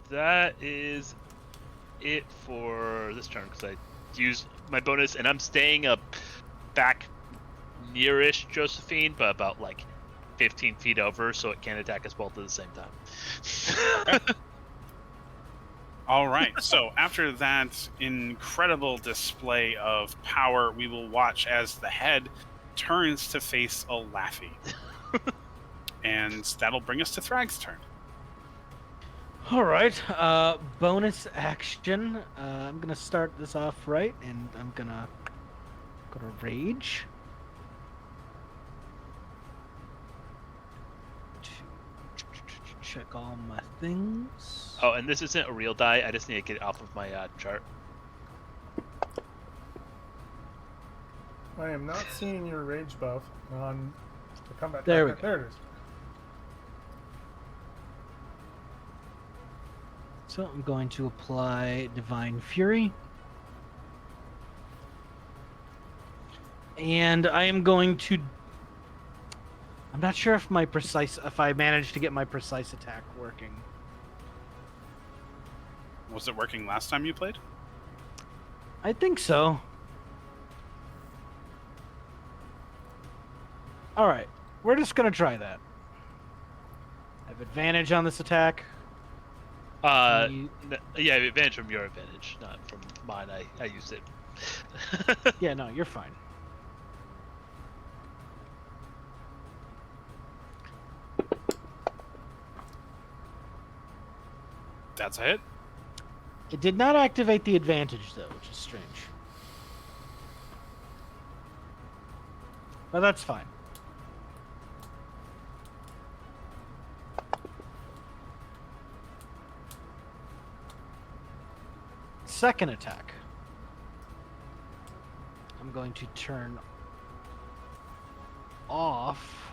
That is it for this turn because I used my bonus, and I'm staying up back nearish Josephine, but about like 15 feet over, so it can't attack us both at the same time. All right. So, after that incredible display of power, we will watch as the head turns to face Alafi. And that'll bring us to Thrag's turn. All right. Bonus action. I'm gonna start this off right, and I'm gonna go to rage. Check all my things. Oh, and this isn't a real die. I just need to get it off of my chart. I am not seeing your rage buff on the combat. There we tracker. go. There it is. So I'm going to apply Divine Fury. And I am going to... I'm not sure if I managed to get my precise attack working. Was it working last time you played? I think so. Alright, we're just gonna try that. I have advantage on this attack. Yeah, You- advantage from your advantage, not from mine. I used it. Yeah, no, you're fine. That's a hit. It did not activate the advantage, though, which is strange. But that's fine. Second attack. I'm going to turn off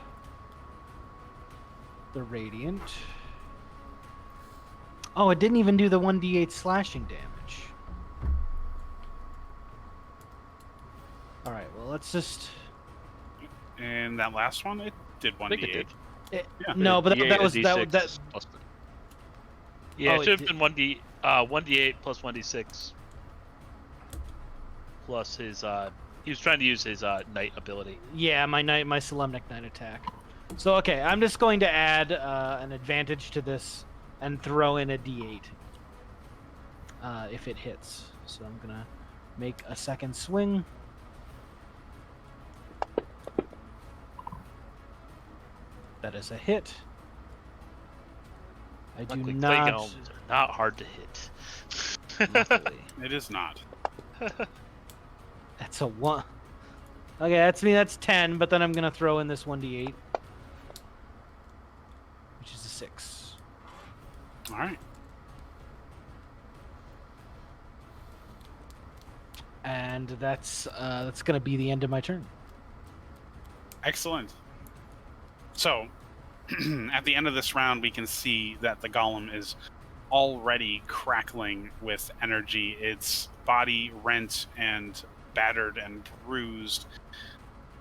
the radiant. Oh, it didn't even do the 1d8 slashing damage. Alright, well, let's just... And that last one, it did I think it 1d8. did. Yeah. No, but D8 that and was... D6 That, plus- Yeah, Oh, it should it have been 1d8 plus 1d6 plus his he was trying to use his knight ability. yeah, my Solemnic Knight attack. So, okay, I'm just going to add an advantage to this and throw in a d8 if it hits. So I'm going to make a second swing. That is a hit. I do Luckily, not... Plague Elms are not hard to hit. luckily. It is not. That's a 1. Okay, that's 10, but then I'm going to throw in this 1d8, which is a 6. All right. And that's going to be the end of my turn. Excellent. So, at the end of this round, we can see that the golem is already crackling with energy. Its body rent and battered and bruised,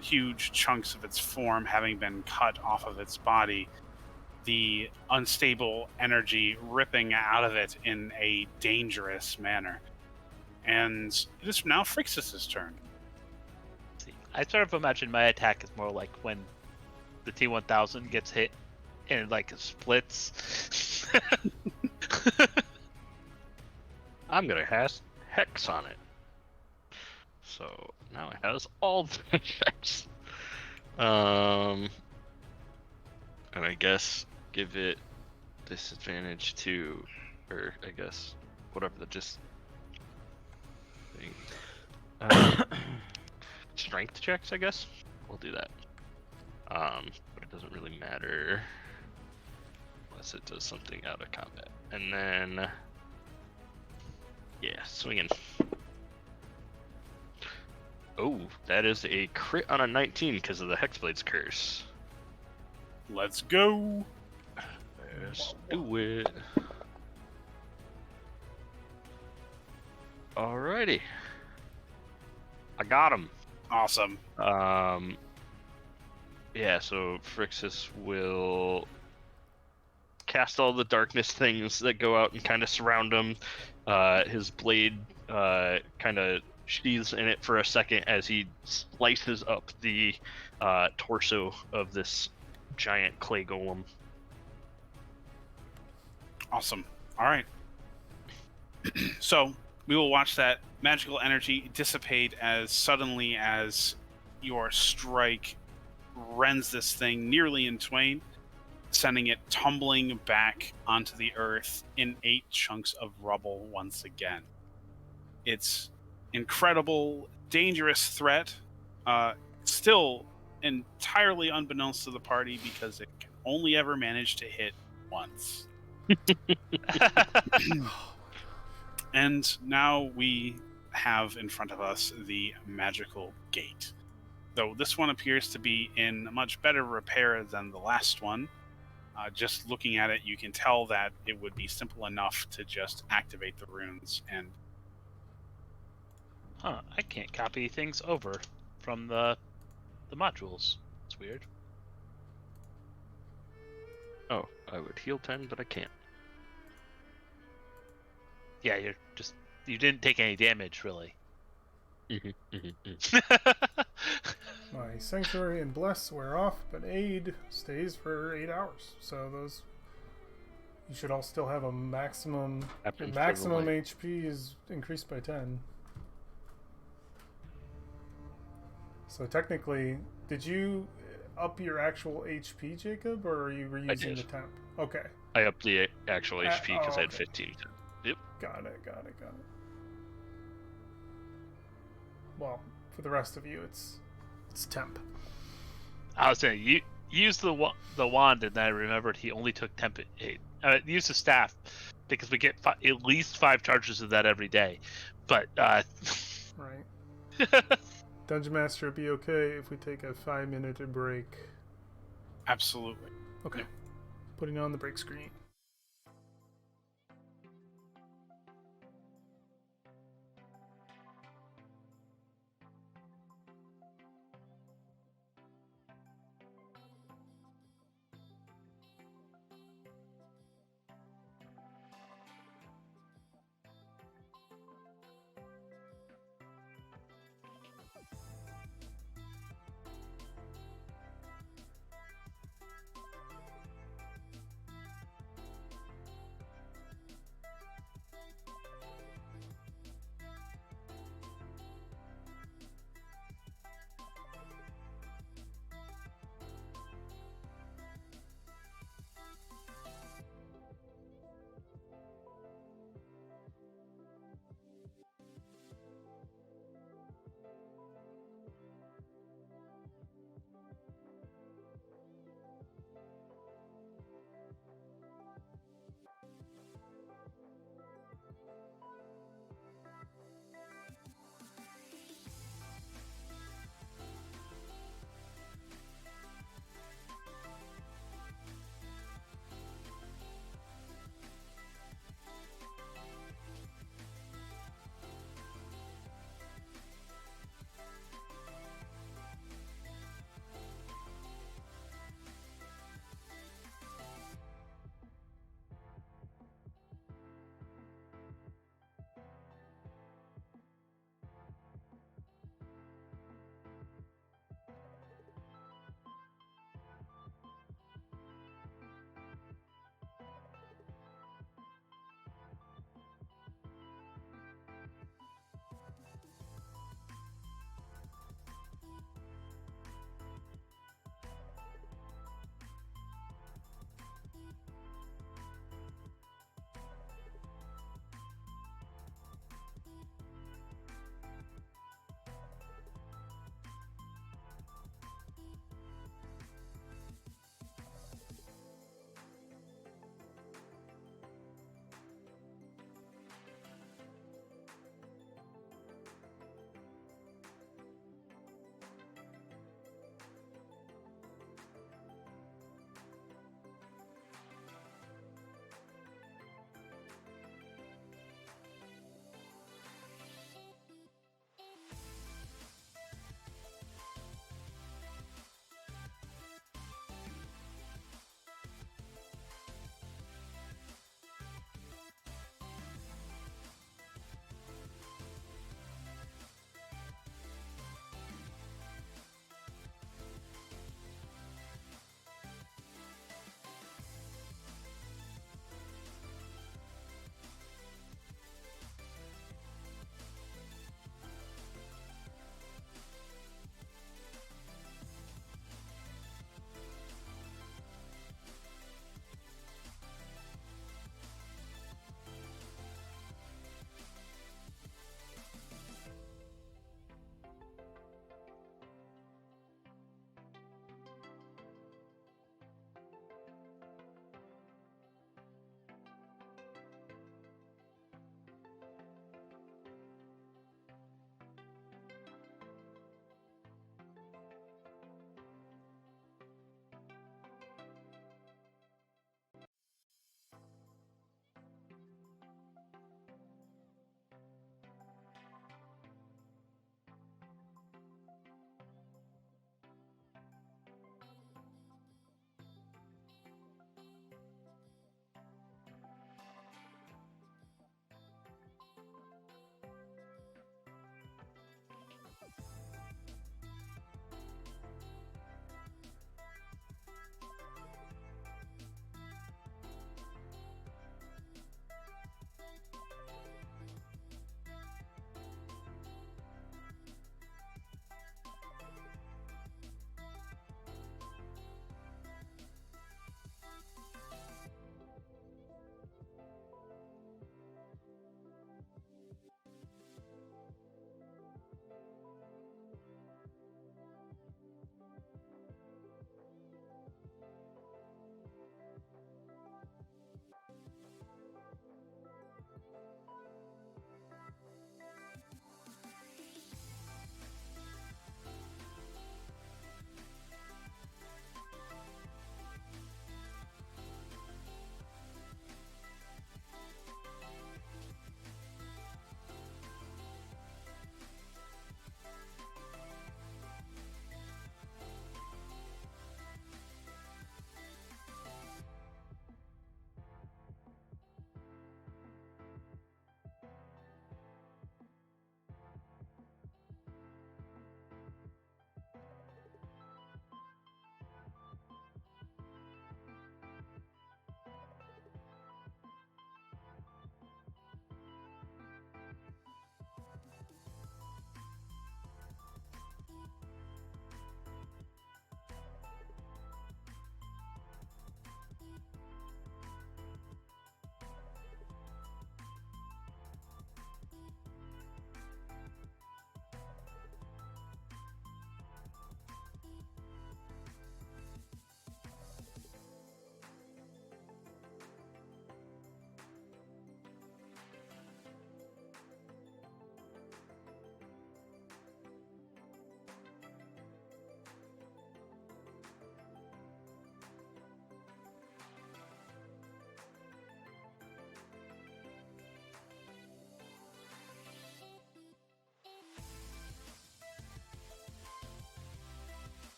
huge chunks of its form having been cut off of its body. The unstable energy ripping out of it in a dangerous manner. And it is now Phrixus's turn. See, I sort of imagine my attack is more like when the T-1000 gets hit and it like splits. I'm gonna cast Hex on it. So now it has all the effects. And I guess give it disadvantage to, or I guess whatever the just thing. Strength checks, I guess. We'll do that. But it doesn't really matter unless it does something out of combat. And then, yeah, swinging. Oh, that is a crit on a 19 because of the Hexblade's curse. Let's go. Let's do it. Alrighty. I got him. Awesome. Yeah, so Phrixus will cast all the darkness things that go out and kind of surround him. His blade kind of sheathes in it for a second as he slices up the torso of this giant clay golem. Awesome. All right. So we will watch that magical energy dissipate as suddenly as your strike rends this thing nearly in twain, sending it tumbling back onto the earth in 8 chunks of rubble once again. Its incredible, dangerous threat, still entirely unbeknownst to the party because it can only ever manage to hit once. And now we have in front of us the magical gate. Though this one appears to be in much better repair than the last one. Just looking at it, you can tell that it would be simple enough to just activate the runes. And I can't copy things over from the modules. It's weird. Oh, I would heal 10, but I can't. Yeah, you didn't take any damage really. My Sanctuary and Bless wear off, but Aid stays for 8 hours. So those, you should all still have a maximum. Your maximum HP is increased by 10. So technically, did you up your actual HP, Jacob, or are you reusing the temp? Okay. I upped the actual HP because I had okay. 15. Yep. Got it. Well, for the rest of you, it's temp. I was saying you use the wand, and then I remembered he only took temp 8. Use the staff because we get at least 5 charges of that every day. But right. Dungeon Master, it'd be okay if we take a 5-minute break. absolutely. Okay. Putting on the break screen.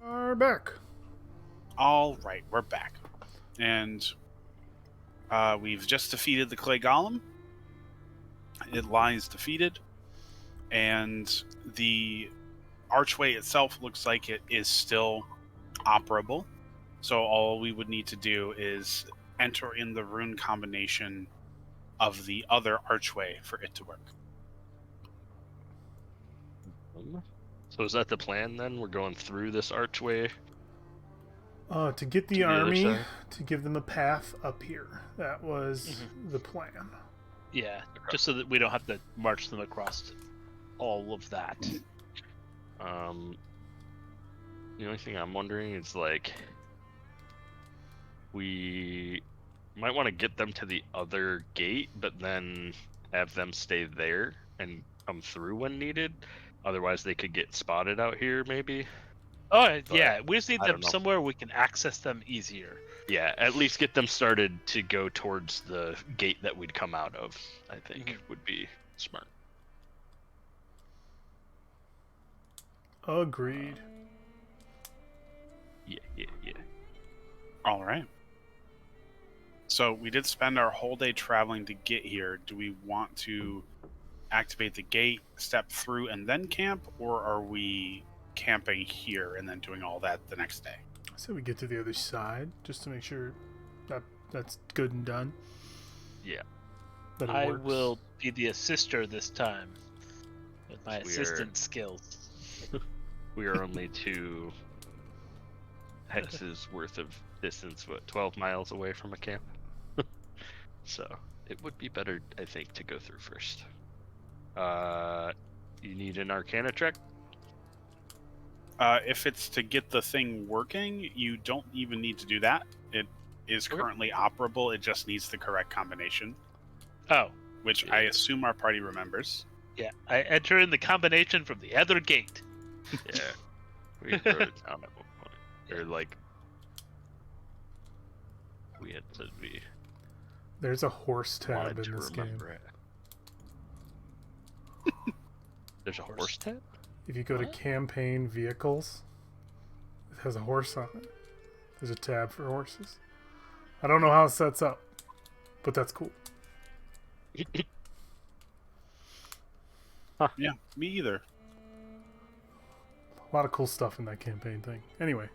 Are back. All right, we're back, and we've just defeated the clay golem. It lies defeated, and the archway itself looks like it is still operable. So all we would need to do is enter in the rune combination of the other archway for it to work. So is that the plan then? We're going through this archway? To get the To the other army, side? to give them a path up here. That was the plan. Yeah, just so that we don't have to march them across all of that. The only thing I'm wondering is like we might want to get them to the other gate, but then have them stay there and come through when needed. Otherwise, they could get spotted out here, maybe. Oh, But yeah, we just need I them don't know. somewhere we can access them easier. Yeah, at least get them started to go towards the gate that we'd come out of. I think would be smart. Agreed. Yeah. All right. So we did spend our whole day traveling to get here. Do we want to activate the gate, step through, and then camp, or are we camping here and then doing all that the next day? So we get to the other side just to make sure that that's good and done. Yeah. That it I works. will be the assister this time with my We are- assistant skills. We are only 2 hexes worth of distance, 12 miles away from a camp. So it would be better, I think, to go through first. You need an Arcana check? If it's to get the thing working, you don't even need to do that. It is Okay. currently operable. It just needs the correct combination, Oh, which I assume our party remembers. yeah. I enter in the combination from the other gate. Yeah. We wrote it down at one point. Or like we had said we There's a horse tab wanted in to this game. remember it. There's a horse tab? If you go to What? campaign vehicles, it has a horse on it. There's a tab for horses. I don't know how it sets up, but that's cool. Yeah, me either. A lot of cool stuff in that campaign thing. Anyway,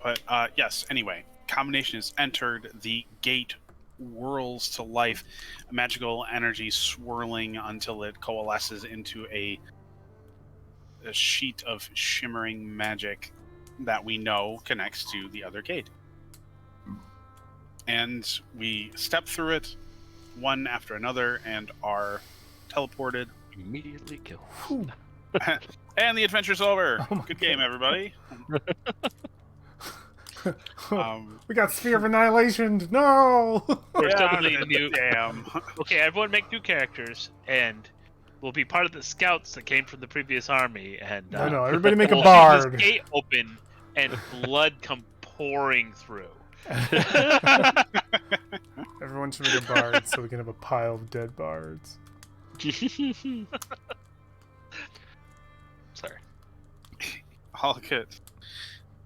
But yes, anyway, combination is entered. The gate whirls to life, magical energy swirling until it coalesces into a sheet of shimmering magic that we know connects to the other gate. And we step through it one after another and are teleported. Immediately kill. whew. And the adventure's over. Oh my Good game, everybody. We got Sphere of Annihilation. No. We're Yeah, suddenly new. Damn. Okay, everyone make new characters, and we'll be part of the scouts that came from the previous army. And No, everybody make a we'll see bard. this gate open and blood come pouring through. Everyone should make a bard so we can have a pile of dead bards. Sorry. All good.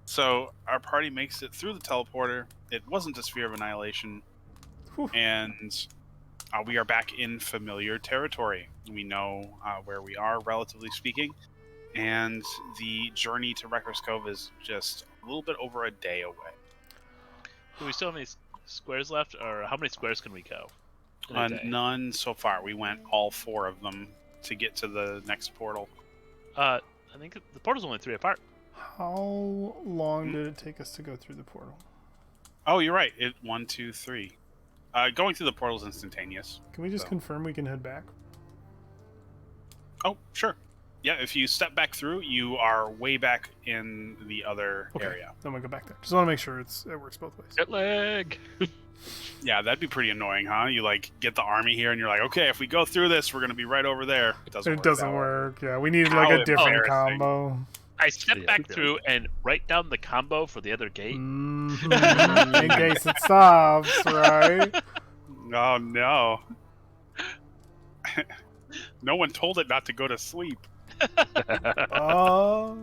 So our party makes it through the teleporter. It wasn't a sphere of annihilation, Whew. and we are back in familiar territory. We know where we are, relatively speaking, and the journey to Wrecker's Cove is just a little bit over a day away. Do we still have any squares left, or how many squares can we go? in a day? None so far. We went all 4 of them to get to the next portal. I think the portal's only 3 apart. How long did it take us to go through the portal? Oh, you're right. 1, 2, 3. Going through the portal is instantaneous. Can we just So- confirm we can head back? Oh, sure. Yeah, if you step back through, you are way back in the other Okay. area. Then we'll go back there. Just want to make sure it works both ways. Jet lag. Yeah, that'd be pretty annoying, huh? You like get the army here, and you're like, okay, if we go through this, we're gonna be right over there. It doesn't. It work doesn't that way. work. Yeah, we needed How like a different embarrassing. combo. I step Yeah, back yeah. through and write down the combo for the other gate. Mhm. In case it stops, right? Oh no! No one told it not to go to sleep. Oh,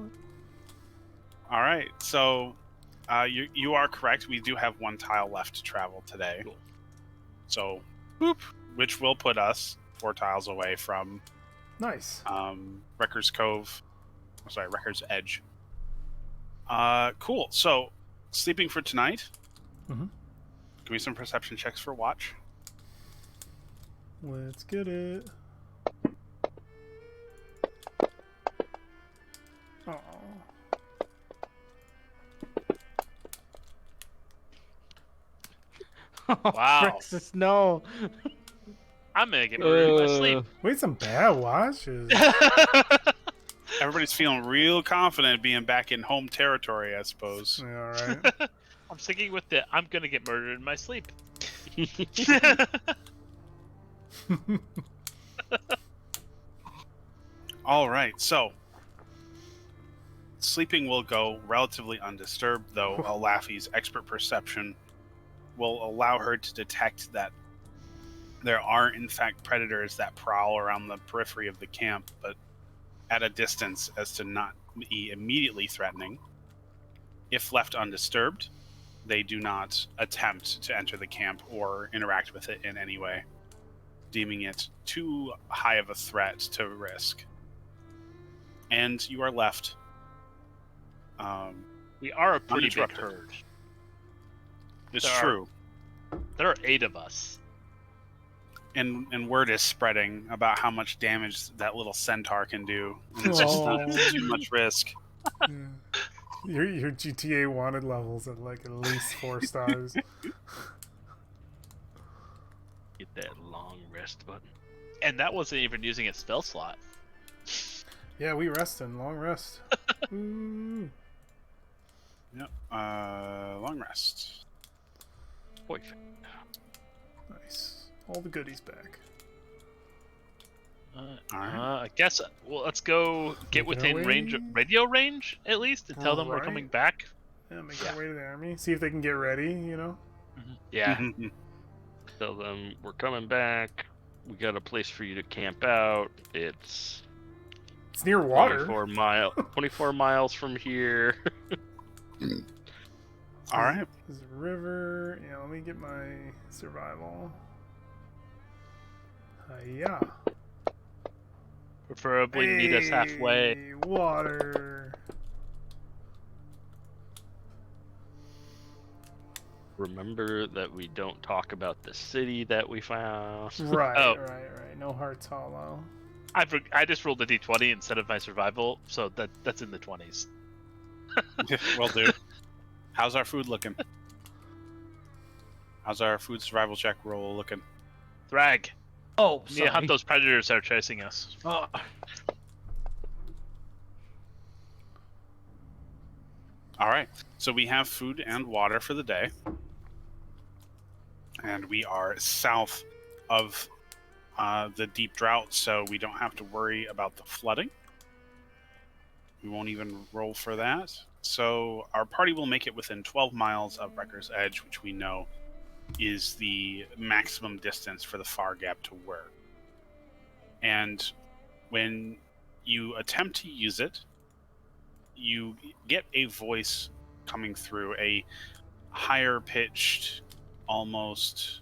All right. So you are correct. We do have one tile left to travel today. Cool. So, boop, which will put us 4 tiles away from Nice. Wrecker's Cove. Sorry, Wrecker's Edge. Cool. So, sleeping for tonight. Mhm. Give me some perception checks for watch. Let's get it. Oh. Wow. Frixus, no. I'm gonna get murdered in my sleep. Wait, some bad watches. Everybody's feeling real confident being back in home territory, I suppose. Yeah, all right. I'm sticking with the I'm gonna get murdered in my sleep. All right, so sleeping will go relatively undisturbed, though Laffy's expert perception will allow her to detect that there are, in fact, predators that prowl around the periphery of the camp, but at a distance as to not be immediately threatening. If left undisturbed, they do not attempt to enter the camp or interact with it in any way, deeming it too high of a threat to risk. And you are left. We are a pretty big Uninterrupted. herd. It's There are- true. There are 8 of us. And word is spreading about how much damage that little centaur can do. And it's just not Oh. too much risk. Yeah. Your GTA wanted levels at like at least 4 stars. Get that long rest button. And that wasn't even using its spell slot. Yeah, we resting. Long rest. Ooh. Yep. Long rest. Boyfriend. Nice. All the goodies back. All right. I guess. Well, let's go get Make it within our range, way. radio range at least, and tell them we're Alright. coming back. Yeah, make our way to the army. See if they can get ready, you know? Yeah. Tell them we're coming back. We got a place for you to camp out. It's It's near water. 24 miles from here. All right. There's a river. Yeah, let me get my survival. Yeah. Preferably meet us halfway. Water. Remember that we don't talk about the city that we found. Right, Oh. right. No Hearts Hollow. I just rolled a d20 instead of my survival, so that's in the 20s. Will do. How's our food looking? How's our food survival check roll looking? Thrag. Oh, We need sorry. to hunt those predators that are chasing us. Oh, All right. So we have food and water for the day. And we are south of the deep drought, so we don't have to worry about the flooding. We won't even roll for that. So our party will make it within 12 miles of Wrecker's Edge, which we know is the maximum distance for the far gap to work. And when you attempt to use it, you get a voice coming through, a higher pitched, almost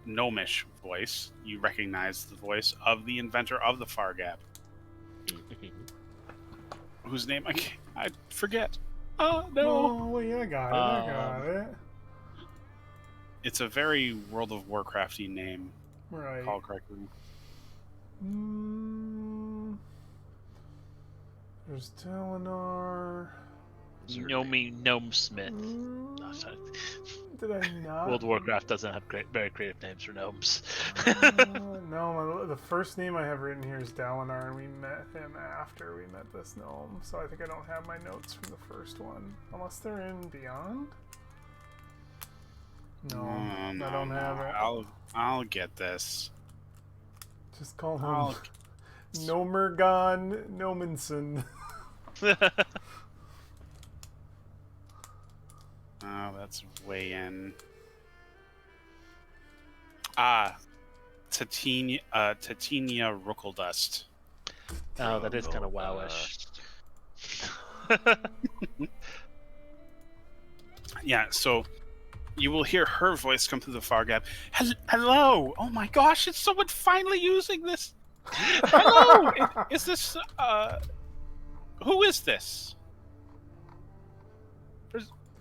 gnomish voice. You recognize the voice of the inventor of the far gap, whose name I forget. Oh no! Oh, wait, I got it. I got it. It's a very World of Warcrafty name, Right. recall correctly. There's Dalinar. Gnome Smith. Oh, sorry. Did I not? World of Warcraft doesn't have very creative names for gnomes. No, the first name I have written here is Dalinar, and we met him after we met this gnome. So I think I don't have my notes from the first one, unless they're in Beyond. No, I don't have it. I'll get this. Just call him I'll- Nomergon Nomenson. Oh, that's way in. Tatinia Ruckledust. Oh, that is kind of wowish. Yeah, so you will hear her voice come through the far gap. Hello! Oh my gosh, it's someone finally using this! Hello! Is this, who is this?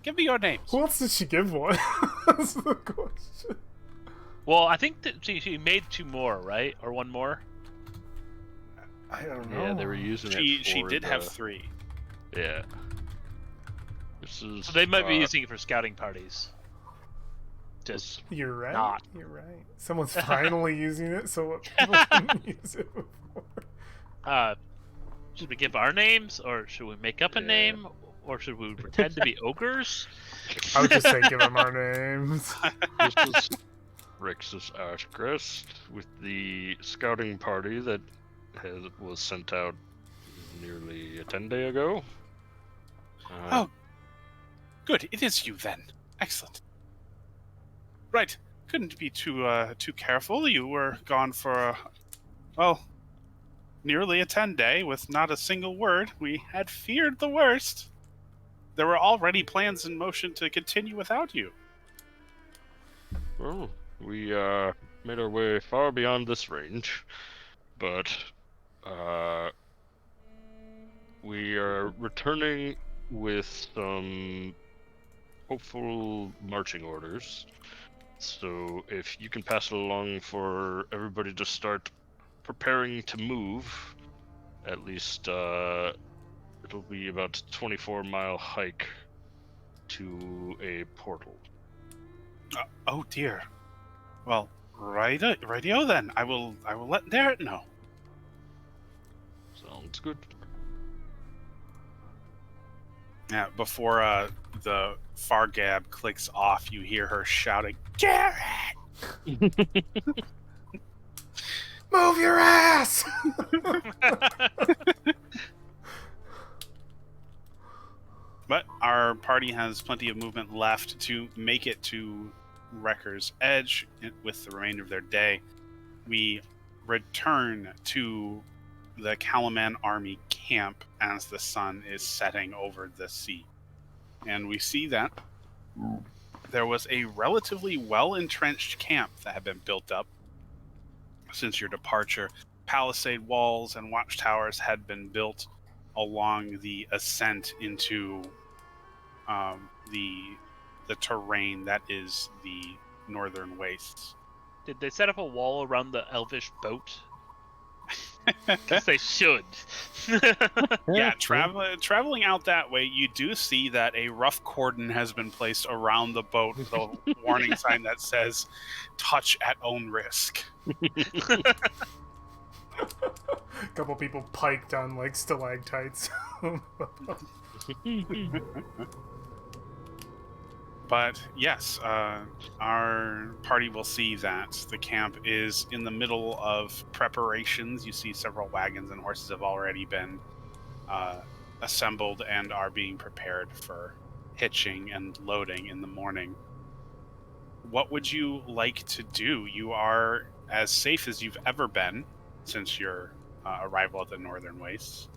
Give me your names. Who else did she give one? That's the question. Well, I think that she made 2 more, right? Or 1 more? I don't know. Yeah, they were using She it for did the- have 3. Yeah. This is. So they might be using it for scouting parties. Just You're right. not. You're right. Someone's finally using it, so what people didn't use it before. Should we give our names, or should we make up a Yeah. name, or should we pretend to be ogres? I would just say give them our names. This is Rix's Ashcrest with the scouting party that was sent out nearly a 10-day ago. Oh, good. It is you then. Excellent. Right. Couldn't be too careful. You were gone for nearly a 10-day with not a single word. We had feared the worst. There were already plans in motion to continue without you. Well, we made our way far beyond this range, but we are returning with some hopeful marching orders. So if you can pass it along for everybody to start preparing to move, at least it'll be about a 24-mile hike to a portal. Oh dear. Well, rightio then. I will let Darrett know. Sounds good. Yeah, before the far gab clicks off, you hear her shouting, Darrett! Move your ass! But our party has plenty of movement left to make it to Wrecker's Edge with the remainder of their day. We return to the Kalaman army camp as the sun is setting over the sea. And we see that there was a relatively well-entrenched camp that had been built up since your departure. Palisade walls and watchtowers had been built along the ascent into the terrain that is the northern wastes. Did they set up a wall around the elvish boat? Because they should. Yeah, traveling out that way, you do see that a rough cordon has been placed around the boat with a warning sign that says, touch at own risk. A couple people piked on like stalactites. But yes, our party will see that the camp is in the middle of preparations. You see several wagons and horses have already been assembled and are being prepared for hitching and loading in the morning. What would you like to do? You are as safe as you've ever been since your arrival at the Northern Wastes.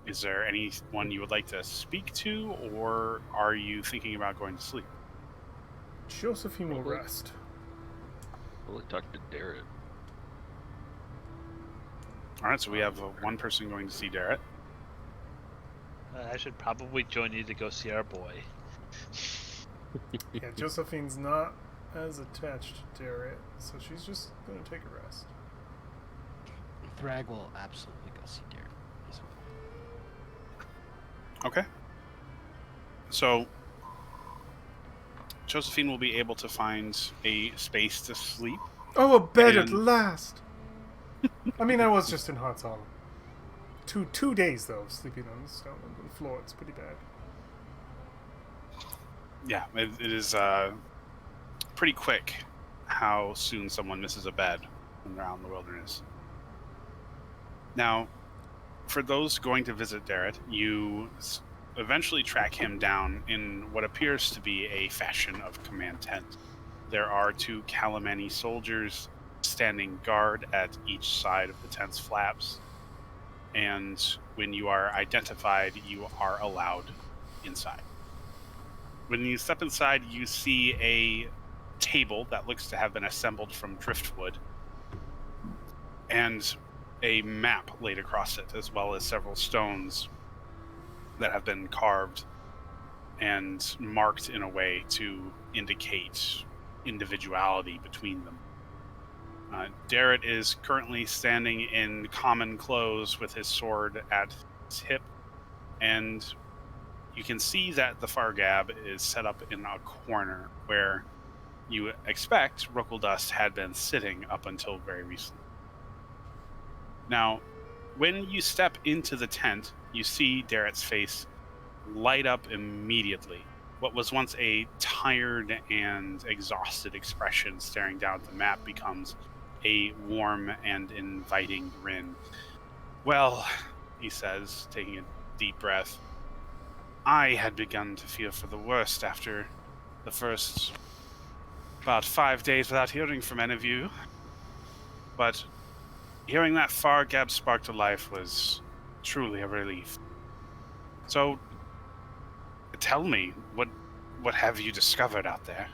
Is there anyone you would like to speak to, or are you thinking about going to sleep? Josephine will rest. We'll talk to Darrett. All right, so we have one person going to see Darrett. I should probably join you to go see our boy. Yeah, Josephine's not as attached to Darrett, so she's just going to take a rest. Thrag will absolutely go see Darrett as well. Okay. So Josephine will be able to find a space to sleep. Oh, a bed at And- last! I mean, I was just in Hot Hollow. Two days, though, sleeping on the stone on the floor. It's pretty bad. Yeah, it is pretty quick how soon someone misses a bed when they're out in the wilderness. Now, for those going to visit Darrett, you eventually track him down in what appears to be a fashion of command tent. There are 2 Kalamani soldiers standing guard at each side of the tent's flaps, and when you are identified, you are allowed inside. When you step inside, you see a table that looks to have been assembled from driftwood and a map laid across it, as well as several stones that have been carved and marked in a way to indicate individuality between them. Darrett is currently standing in common clothes with his sword at his hip, and you can see that the Fargab is set up in a corner where you expect Rookledust had been sitting up until very recently. Now, when you step into the tent, you see Darrett's face light up immediately. What was once a tired and exhausted expression staring down at the map becomes a warm and inviting grin. Well, he says, taking a deep breath, I had begun to fear for the worst after the first about 5 days without hearing from any of you. But hearing that Fargab spark to life was truly a relief. So, tell me, what have you discovered out there?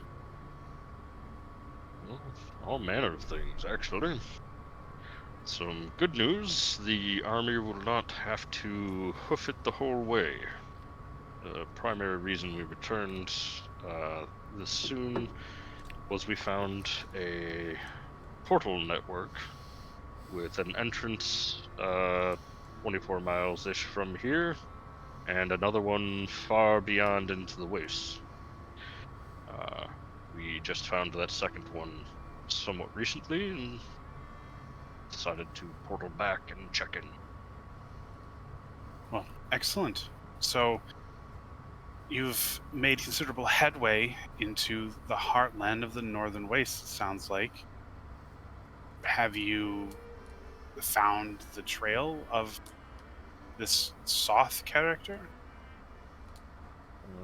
Well, all manner of things, actually. Some good news, the army will not have to hoof it the whole way. The primary reason we returned this soon was we found a portal network with an entrance 24 miles-ish from here, and another one far beyond into the wastes. We just found that second one somewhat recently, and decided to portal back and check in. Well, excellent. So, you've made considerable headway into the heartland of the Northern Wastes, it sounds like. Have you found the trail of this Soth character?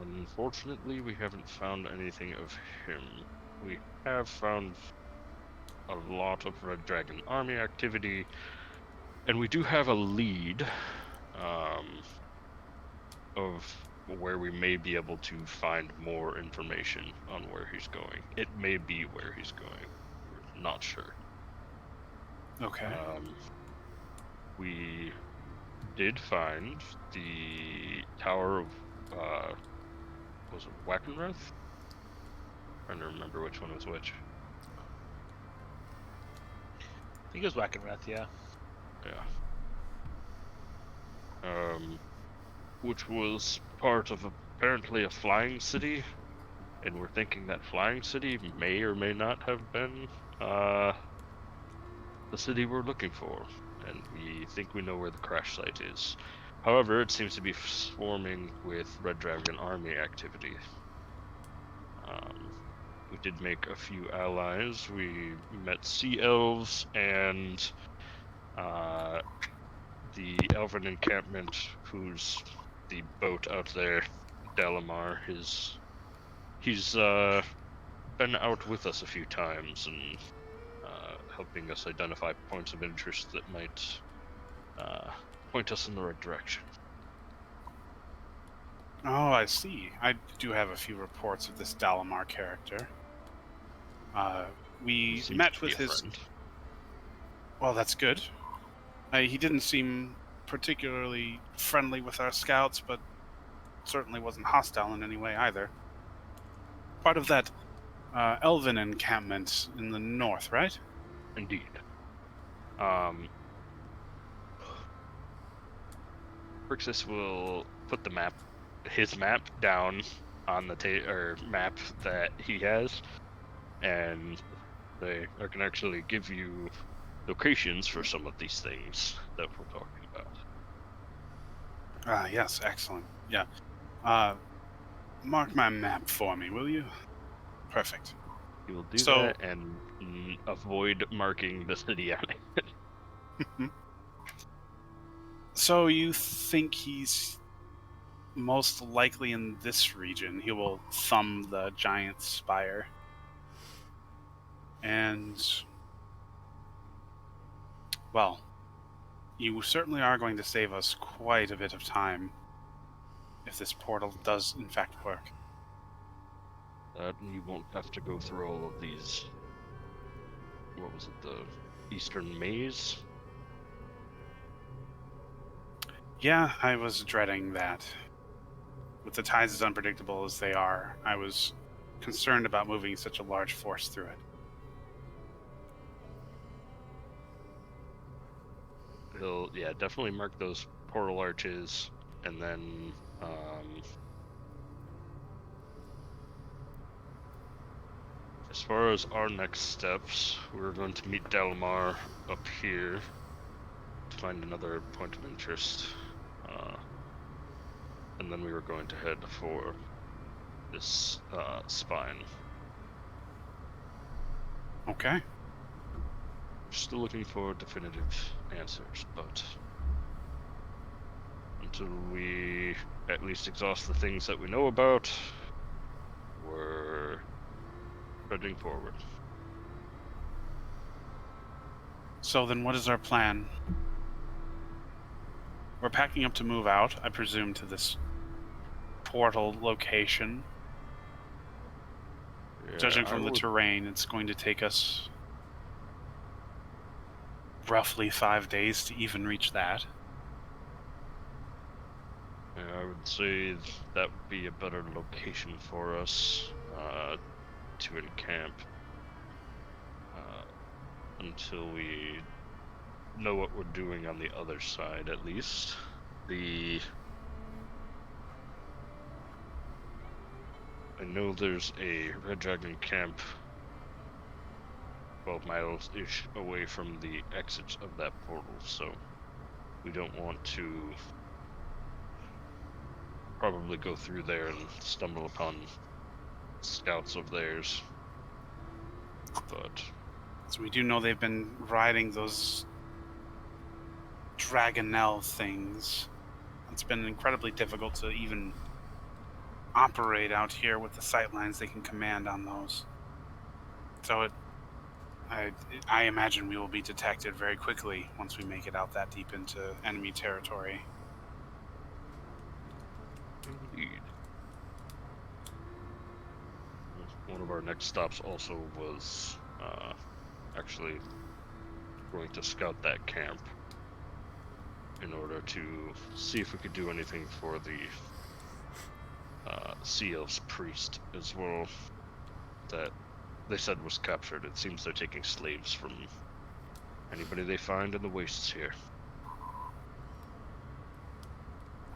Unfortunately, we haven't found anything of him. We have found a lot of Red Dragon army activity, and we do have a lead of where we may be able to find more information on where he's going. It may be where he's going. We're not sure. Okay. We did find the Tower of, was it Wackenrath? Trying to remember which one was which. I think it was Wackenrath, yeah. Yeah. Which was part of apparently a flying city, and we're thinking that flying city may or may not have been the city we're looking for, and we think we know where the crash site is. However, it seems to be swarming with Red Dragon army activity. We did make a few allies. We met sea elves and the elven encampment, who's the boat out there, Dalamar. He's been out with us a few times and helping us identify points of interest that might point us in the right direction. Oh, I see. I do have a few reports of this Dalamar character. We Seems met to be with a his... friend. Well, that's good. He didn't seem particularly friendly with our scouts, but certainly wasn't hostile in any way either. Part of that elven encampment in the north, right? Indeed. Brixus will put his map down on the map that he has, and they can actually give you locations for some of these things that we're talking about. Yes, excellent. Yeah. Mark my map for me, will you? Perfect. You will do So- that and avoid marking the city on it. So you think he's most likely in this region? He will thumb the giant spire. And, well, you certainly are going to save us quite a bit of time if this portal does in fact work. That and you won't have to go through all of these. What was it, the Eastern Maze? Yeah, I was dreading that. With the tides as unpredictable as they are, I was concerned about moving such a large force through it. He'll, yeah, definitely mark those portal arches, and then, as far as our next steps, we're going to meet Dalamar up here to find another point of interest. And then we were going to head for this spine. Okay. Still looking for definitive answers, but until we at least exhaust the things that we know about, we're heading forward. So then what is our plan? We're packing up to move out, I presume, to this portal location. Yeah, Judging I from the would- terrain, it's going to take us roughly 5 days to even reach that. Yeah, I would say that would be a better location for us to encamp until we know what we're doing on the other side, at least. I know there's a Red Dragon camp 12 miles-ish away from the exits of that portal, so we don't want to probably go through there and stumble upon scouts of theirs. But So we do know they've been riding those Dragonelle things. It's been incredibly difficult to even operate out here with the sightlines they can command on those. So I imagine we will be detected very quickly once we make it out that deep into enemy territory. indeed. One of our next stops also was actually going to scout that camp in order to see if we could do anything for the Sea Elves priest as well, that they said was captured. It seems they're taking slaves from anybody they find in the wastes here.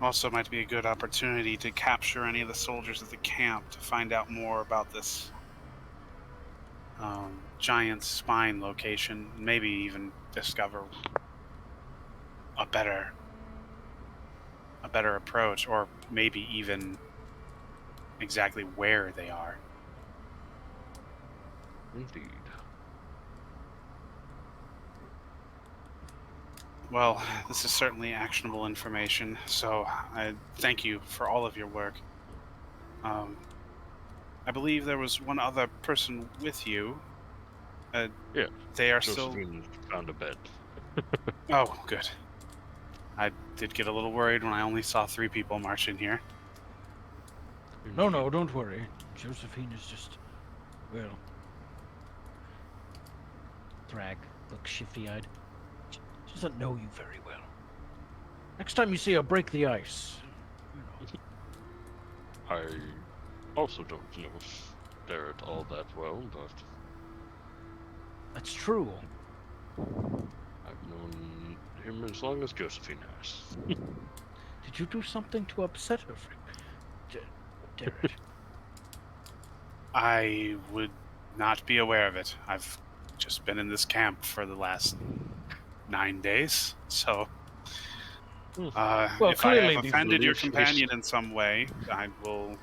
Also might be a good opportunity to capture any of the soldiers at the camp to find out more about this giant spine location, maybe even discover a better approach, or maybe even exactly where they are. Indeed. Well, this is certainly actionable information, so I thank you for all of your work. I believe there was one other person with you. Yeah, They are still... Josephine found a bed. Oh, good. I did get a little worried when I only saw 3 people march in here. No, don't worry. Josephine is just, well, Thrag looks shifty-eyed. She doesn't know you very well. Next time you see her, break the ice. You know. I also don't know Barrett all that well, but That's true. I've known him as long as Josephine has. Did you do something to upset her, Derek? I would not be aware of it. I've just been in this camp for the last 9 days, so... Well, if I clearly have these offended your releases- companion in some way, I will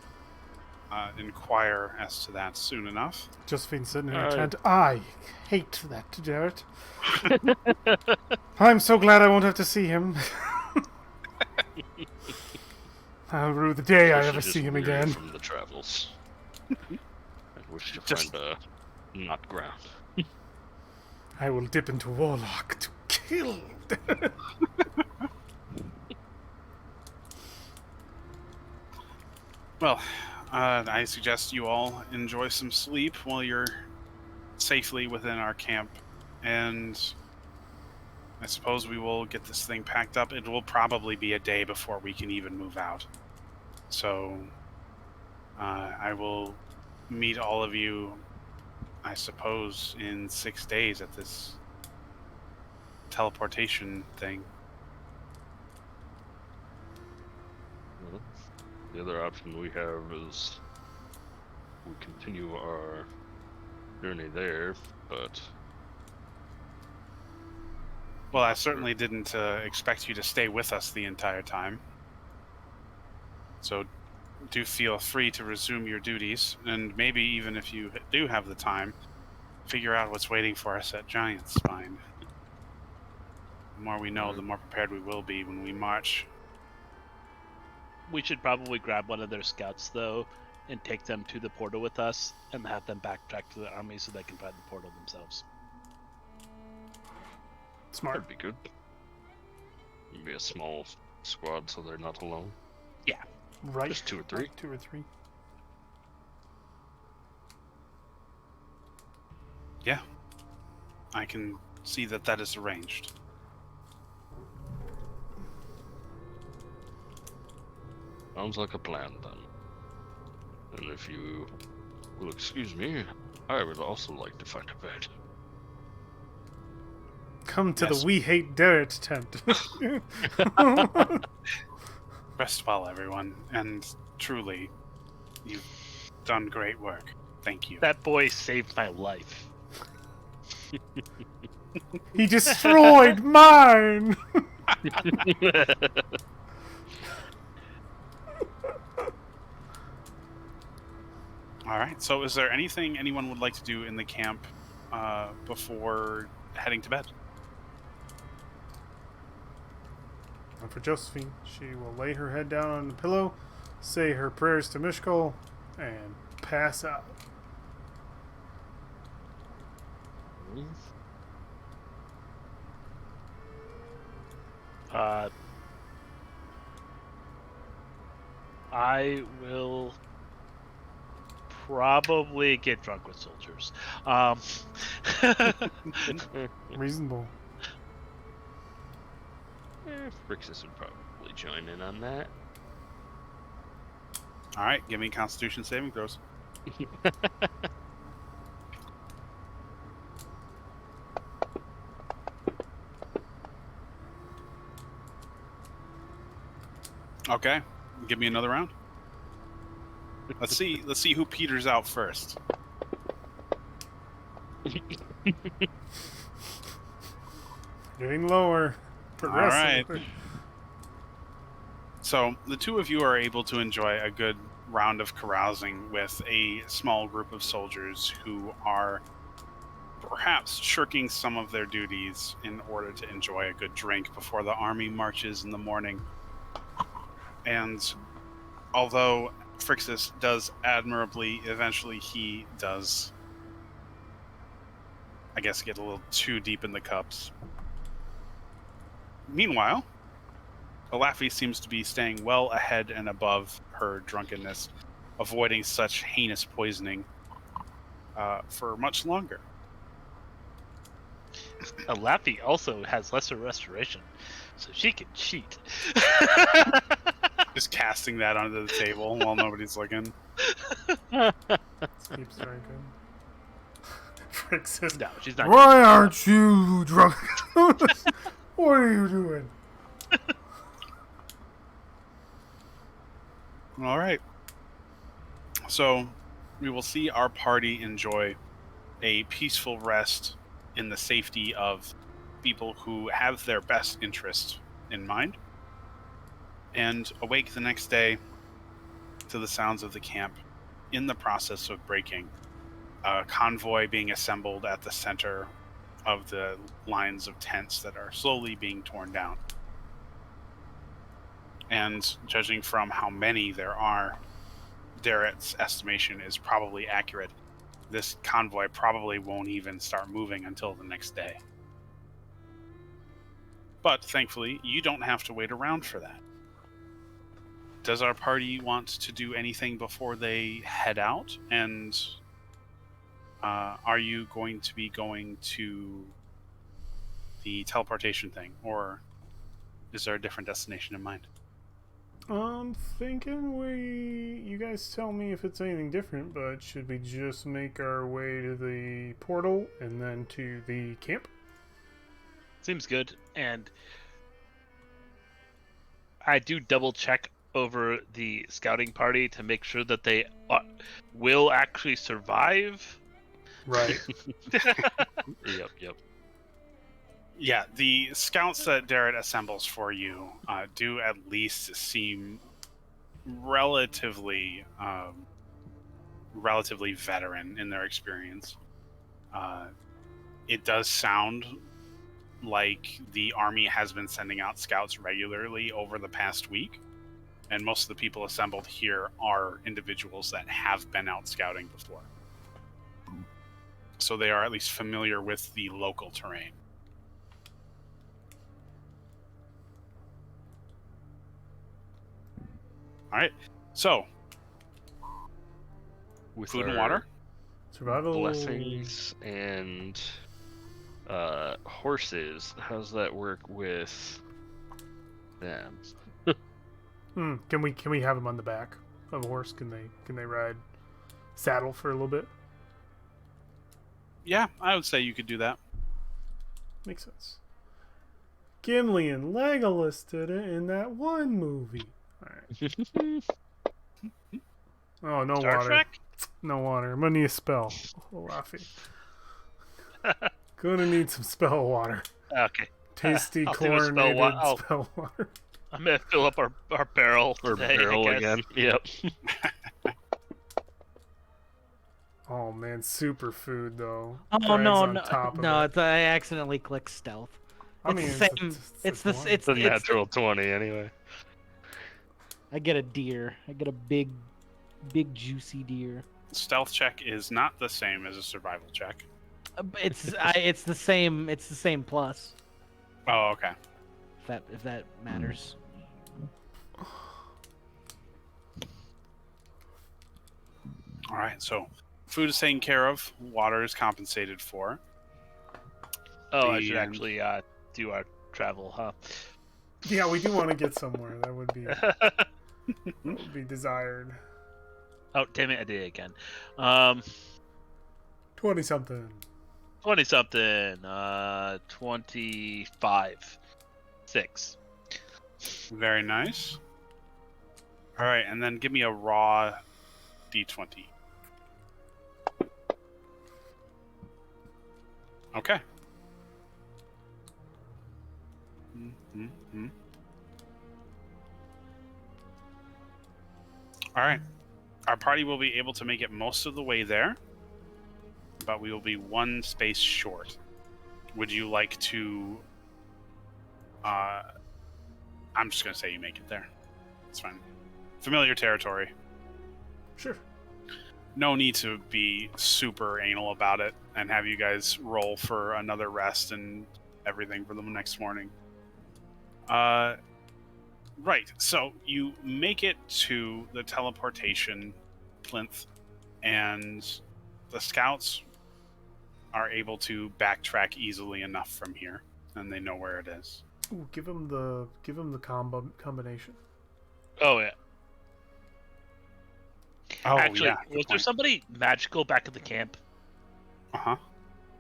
inquire as to that soon enough. Josephine's sitting in her Uh, tent. I hate that, Jarrett. I'm so glad I won't have to see him. I'll rue the day I She's ever just see him weary again. from the travels. And wish to Just- find a not ground. I will dip into Warlock to kill Well, I suggest you all enjoy some sleep while you're safely within our camp, and I suppose we will get this thing packed up. It will probably be a day before we can even move out. So I will meet all of you, I suppose, in 6 days at this teleportation thing. Well, the other option we have is we continue our journey there, but Well, I certainly didn't expect you to stay with us the entire time. So do feel free to resume your duties, and maybe even if you do have the time, figure out what's waiting for us at Giant Spine. The more we know, the more prepared we will be when we march. We should probably grab one of their scouts, though, and take them to the portal with us and have them backtrack to the army so they can find the portal themselves. Smart. that'd be good. Maybe a small squad so they're not alone. Right. Just 2 or 3. 2 or 3. Yeah. I can see that that is arranged. Sounds like a plan then. And if you will excuse me, I would also like to find a bed. Come to Yes. the We Hate Derrit tent. Rest well, everyone, and truly, you've done great work. Thank you. That boy saved my life. He destroyed mine! All right, so is there anything anyone would like to do in the camp before heading to bed? And for Josephine, she will lay her head down on the pillow, say her prayers to Mishkol, and pass out. I will probably get drunk with soldiers. Reasonable. Frixus would probably join in on that. All right, give me Constitution saving throws. Okay, give me another round. Let's see who peters out first. Getting lower. Progressively. So the two of you are able to enjoy a good round of carousing with a small group of soldiers who are perhaps shirking some of their duties in order to enjoy a good drink before the army marches in the morning. And although Frixus does admirably, eventually he does, I guess, get a little too deep in the cups. Meanwhile, Alafi seems to be staying well ahead and above her drunkenness, avoiding such heinous poisoning for much longer. Alafi also has lesser restoration, so she can cheat. Just casting that onto the table while nobody's looking. Keeps drinking. Frixus. No, she's not. Why aren't you drunk? What are you doing? All right. So we will see our party enjoy a peaceful rest in the safety of people who have their best interest in mind, and awake the next day to the sounds of the camp in the process of breaking. A convoy being assembled at the center of the lines of tents that are slowly being torn down. And judging from how many there are, Darrett's estimation is probably accurate. This convoy probably won't even start moving until the next day. But thankfully, you don't have to wait around for that. Does our party want to do anything before they head out? And are you going to be going to the teleportation thing, or is there a different destination in mind? I'm thinking you guys tell me if it's anything different, but should we just make our way to the portal and then to the camp? Seems good. And I do double check over the scouting party to make sure that they will actually survive. Right. Yep. Yeah, the scouts that Darrett assembles for you do at least seem relatively veteran in their experience. It does sound like the army has been sending out scouts regularly over the past week, and most of the people assembled here are individuals that have been out scouting before. So they are at least familiar with the local terrain. All right, so With food and our water. Survival. blessings and horses, how's that work with them? Can we have them on the back of a horse? Can they ride saddle for a little bit? Yeah, I would say you could do that. Makes sense. Gimli and Legolas did it in that one movie. All right. Oh, no Star water. Trek? No water. I'm gonna need a spell. Oh, Rafi. Gonna need some spell water. Okay. Tasty I'll do a spell chlorinated wa- spell water. I'm gonna fill up our barrel Or today, barrel I guess. again. Yep. Oh man, superfood though. Oh Brags no, on no, top of no! it. It's, I accidentally clicked stealth. I It's mean, the it's same. It's the. one. It's It's a it's. natural 20 anyway. I get a deer. I get a big juicy deer. Stealth check is not the same as a survival check. But it's the same. It's the same plus. Oh, okay. If that matters. All right, so food is taken care of. Water is compensated for. Oh, I should And- actually do our travel, huh? Yeah, we do want to get somewhere. That would be desired. Oh, damn it, I did it again. 20 something. 20 something. 25. 6. Very nice. All right, and then give me a raw d20. Okay. All right. Our party will be able to make it most of the way there, but we will be one space short. Would you like to... I'm just going to say you make it there. It's fine. Familiar territory. Sure. No need to be super anal about it and have you guys roll for another rest and everything for the next morning. Right, so you make it to the teleportation plinth, and the scouts are able to backtrack easily enough from here, and they know where it is. Ooh, give him the combination. Oh, yeah. Oh, Actually, yeah. was there somebody magical back at the camp? Uh-huh.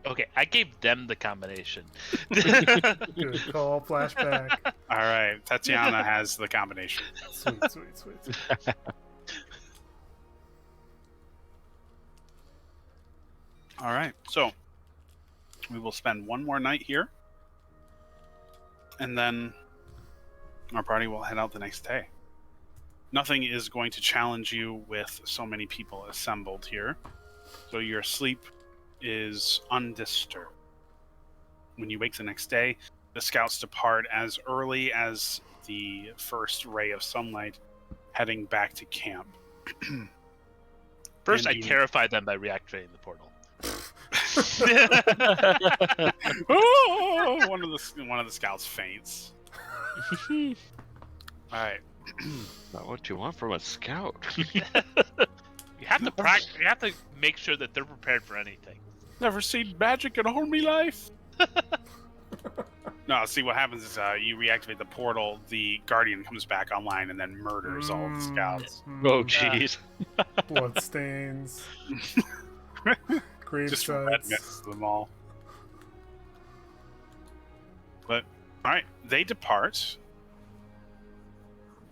Okay, I gave them the combination. Good call. Flashback. All right, Tatiana has the combination. Sweet. All right, so we will spend one more night here, and then our party will head out the next day. Nothing is going to challenge you with so many people assembled here, so your sleep is undisturbed. When you wake the next day, the scouts depart as early as the first ray of sunlight, heading back to camp. First, I Indeed. terrified them by reactivating the portal. Oh, one of the scouts faints. All right. Not what you want from a scout. You have to You have to make sure that they're prepared for anything. Never seen magic in all my life. No, see what happens is you reactivate the portal, the guardian comes back online and then murders all of the scouts. Oh, jeez. Blood stains. Grave Just red sites. misses them all. But all right, they depart.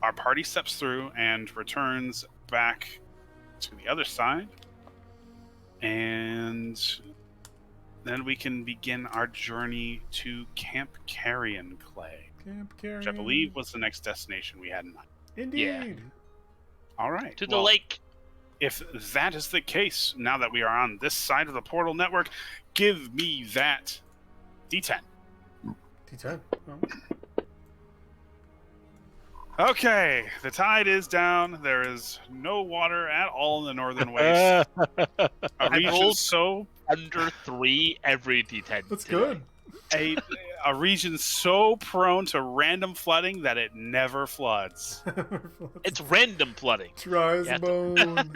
Our party steps through and returns back to the other side, and then we can begin our journey to Camp Carrion Clay, Camp Carrion. which I believe was the next destination we had in mind. Indeed. Yeah. All right. To the well, lake. If that is the case, now that we are on this side of the portal network, give me that D10. D10. Oh. Okay, the tide is down. There is no water at all in the northern waste. A region rolled- so Under 3 every D10. That's today. good. a region so prone to random flooding that it never floods. It's random flooding. dry as Yeah. a bone.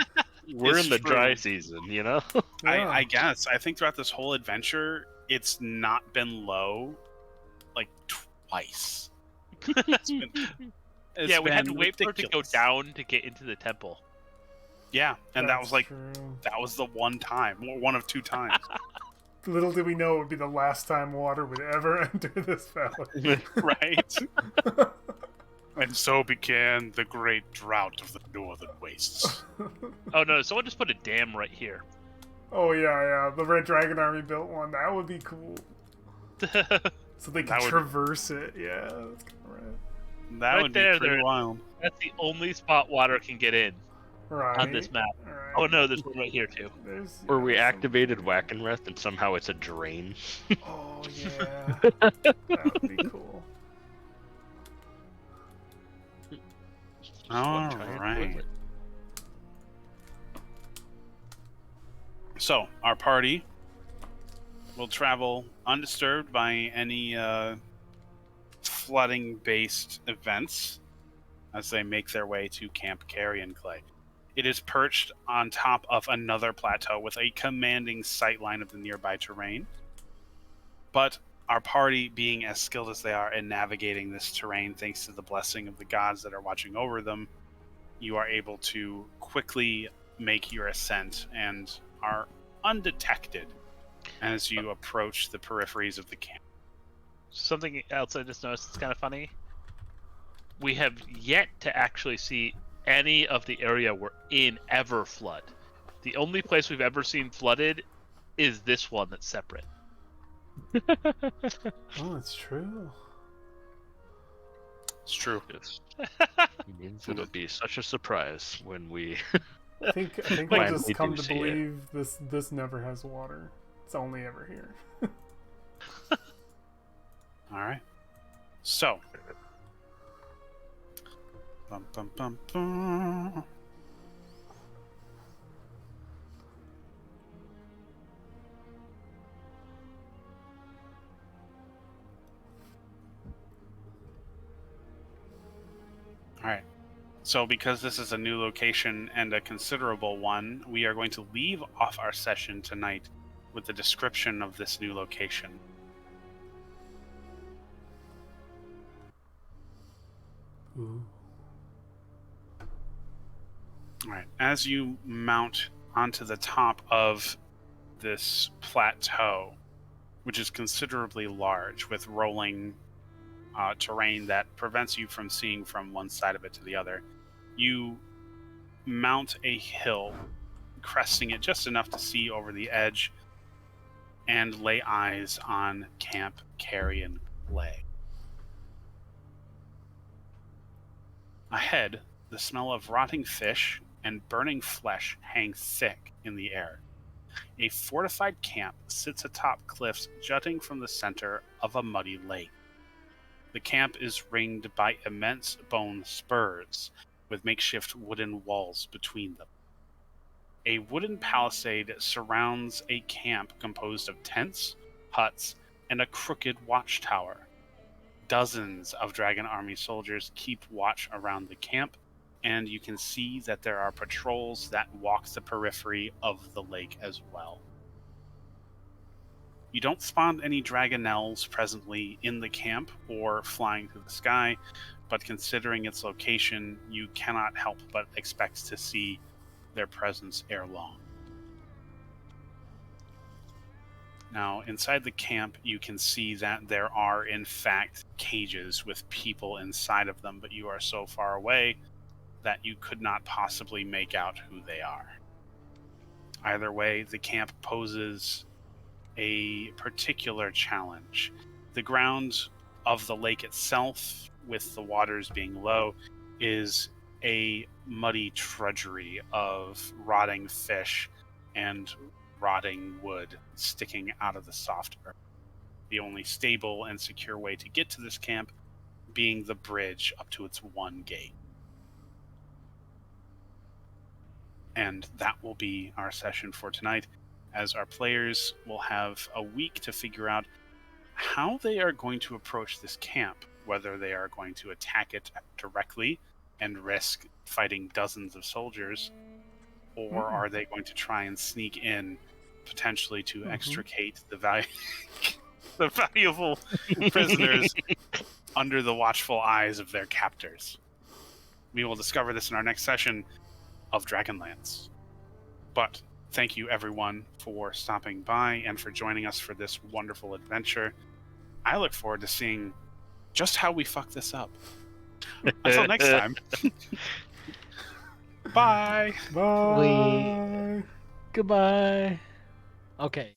We're It's in the true. dry season, you know? Yeah. I guess. I think throughout this whole adventure, it's not been low like twice. It's Yeah, we had to been wait for it to go ridiculous. down to get into the temple. Yeah, and that That's was like true. that was the one time, one of two times. Little did we know it would be the last time water would ever enter this valley. Right? And so began the great drought of the northern wastes. Oh no, someone just put a dam right here. Oh yeah. The Red Dragon Army built one. That would be cool. So they That can would- traverse it. Yeah, that's kind of right. That Right would there, be pretty there- wild. That's the only spot water can get in Right. on this map. Right. Oh no, there's one right here too. There's, Or we some- activated Wackenreth and somehow it's a drain. Oh yeah. That would be cool. All One giant right. toilet. So, our party will travel undisturbed by any flooding-based events as they make their way to Camp Carrion Clay. It is perched on top of another plateau with a commanding sightline of the nearby terrain. But our party, being as skilled as they are in navigating this terrain, thanks to the blessing of the gods that are watching over them, you are able to quickly make your ascent and are undetected as you approach the peripheries of the camp. Something else I just noticed that's kind of funny. We have yet to actually see any of the area we're in ever flood. The only place we've ever seen flooded is this one that's separate. Oh, it's true. It's true. Yes. Means it'll be such a surprise when we. I think we'll Finally just come do to see it. believe this never has water. It's only ever here. All right. So. Bum, bum, bum, bum. All right. So, because this is a new location and a considerable one, we are going to leave off our session tonight with the description of this new location. Ooh. All right. As you mount onto the top of this plateau, which is considerably large with rolling terrain that prevents you from seeing from one side of it to the other, you mount a hill, cresting it just enough to see over the edge and lay eyes on Camp Carrion Clay. Ahead, the smell of rotting fish and burning flesh hangs thick in the air. A fortified camp sits atop cliffs jutting from the center of a muddy lake. The camp is ringed by immense bone spurs with makeshift wooden walls between them. A wooden palisade surrounds a camp composed of tents, huts, and a crooked watchtower. Dozens of Dragon Army soldiers keep watch around the camp, and you can see that there are patrols that walk the periphery of the lake as well. You don't spawn any Dragonels presently in the camp or flying through the sky, but considering its location, you cannot help but expect to see their presence ere long. Now, inside the camp, you can see that there are, in fact, cages with people inside of them, but you are so far away that you could not possibly make out who they are. Either way, the camp poses a particular challenge. The ground of the lake itself, with the waters being low, is a muddy trudgery of rotting fish and rotting wood sticking out of the soft earth. The only stable and secure way to get to this camp being the bridge up to its one gate. And that will be our session for tonight, as our players will have a week to figure out how they are going to approach this camp, whether they are going to attack it directly and risk fighting dozens of soldiers, or are they going to try and sneak in, potentially to extricate the valuable prisoners under the watchful eyes of their captors. We will discover this in our next session of Dragonlance. But thank you everyone for stopping by and for joining us for this wonderful adventure. I look forward to seeing just how we fuck this up. Until next time. Bye. Bye. Goodbye. Okay.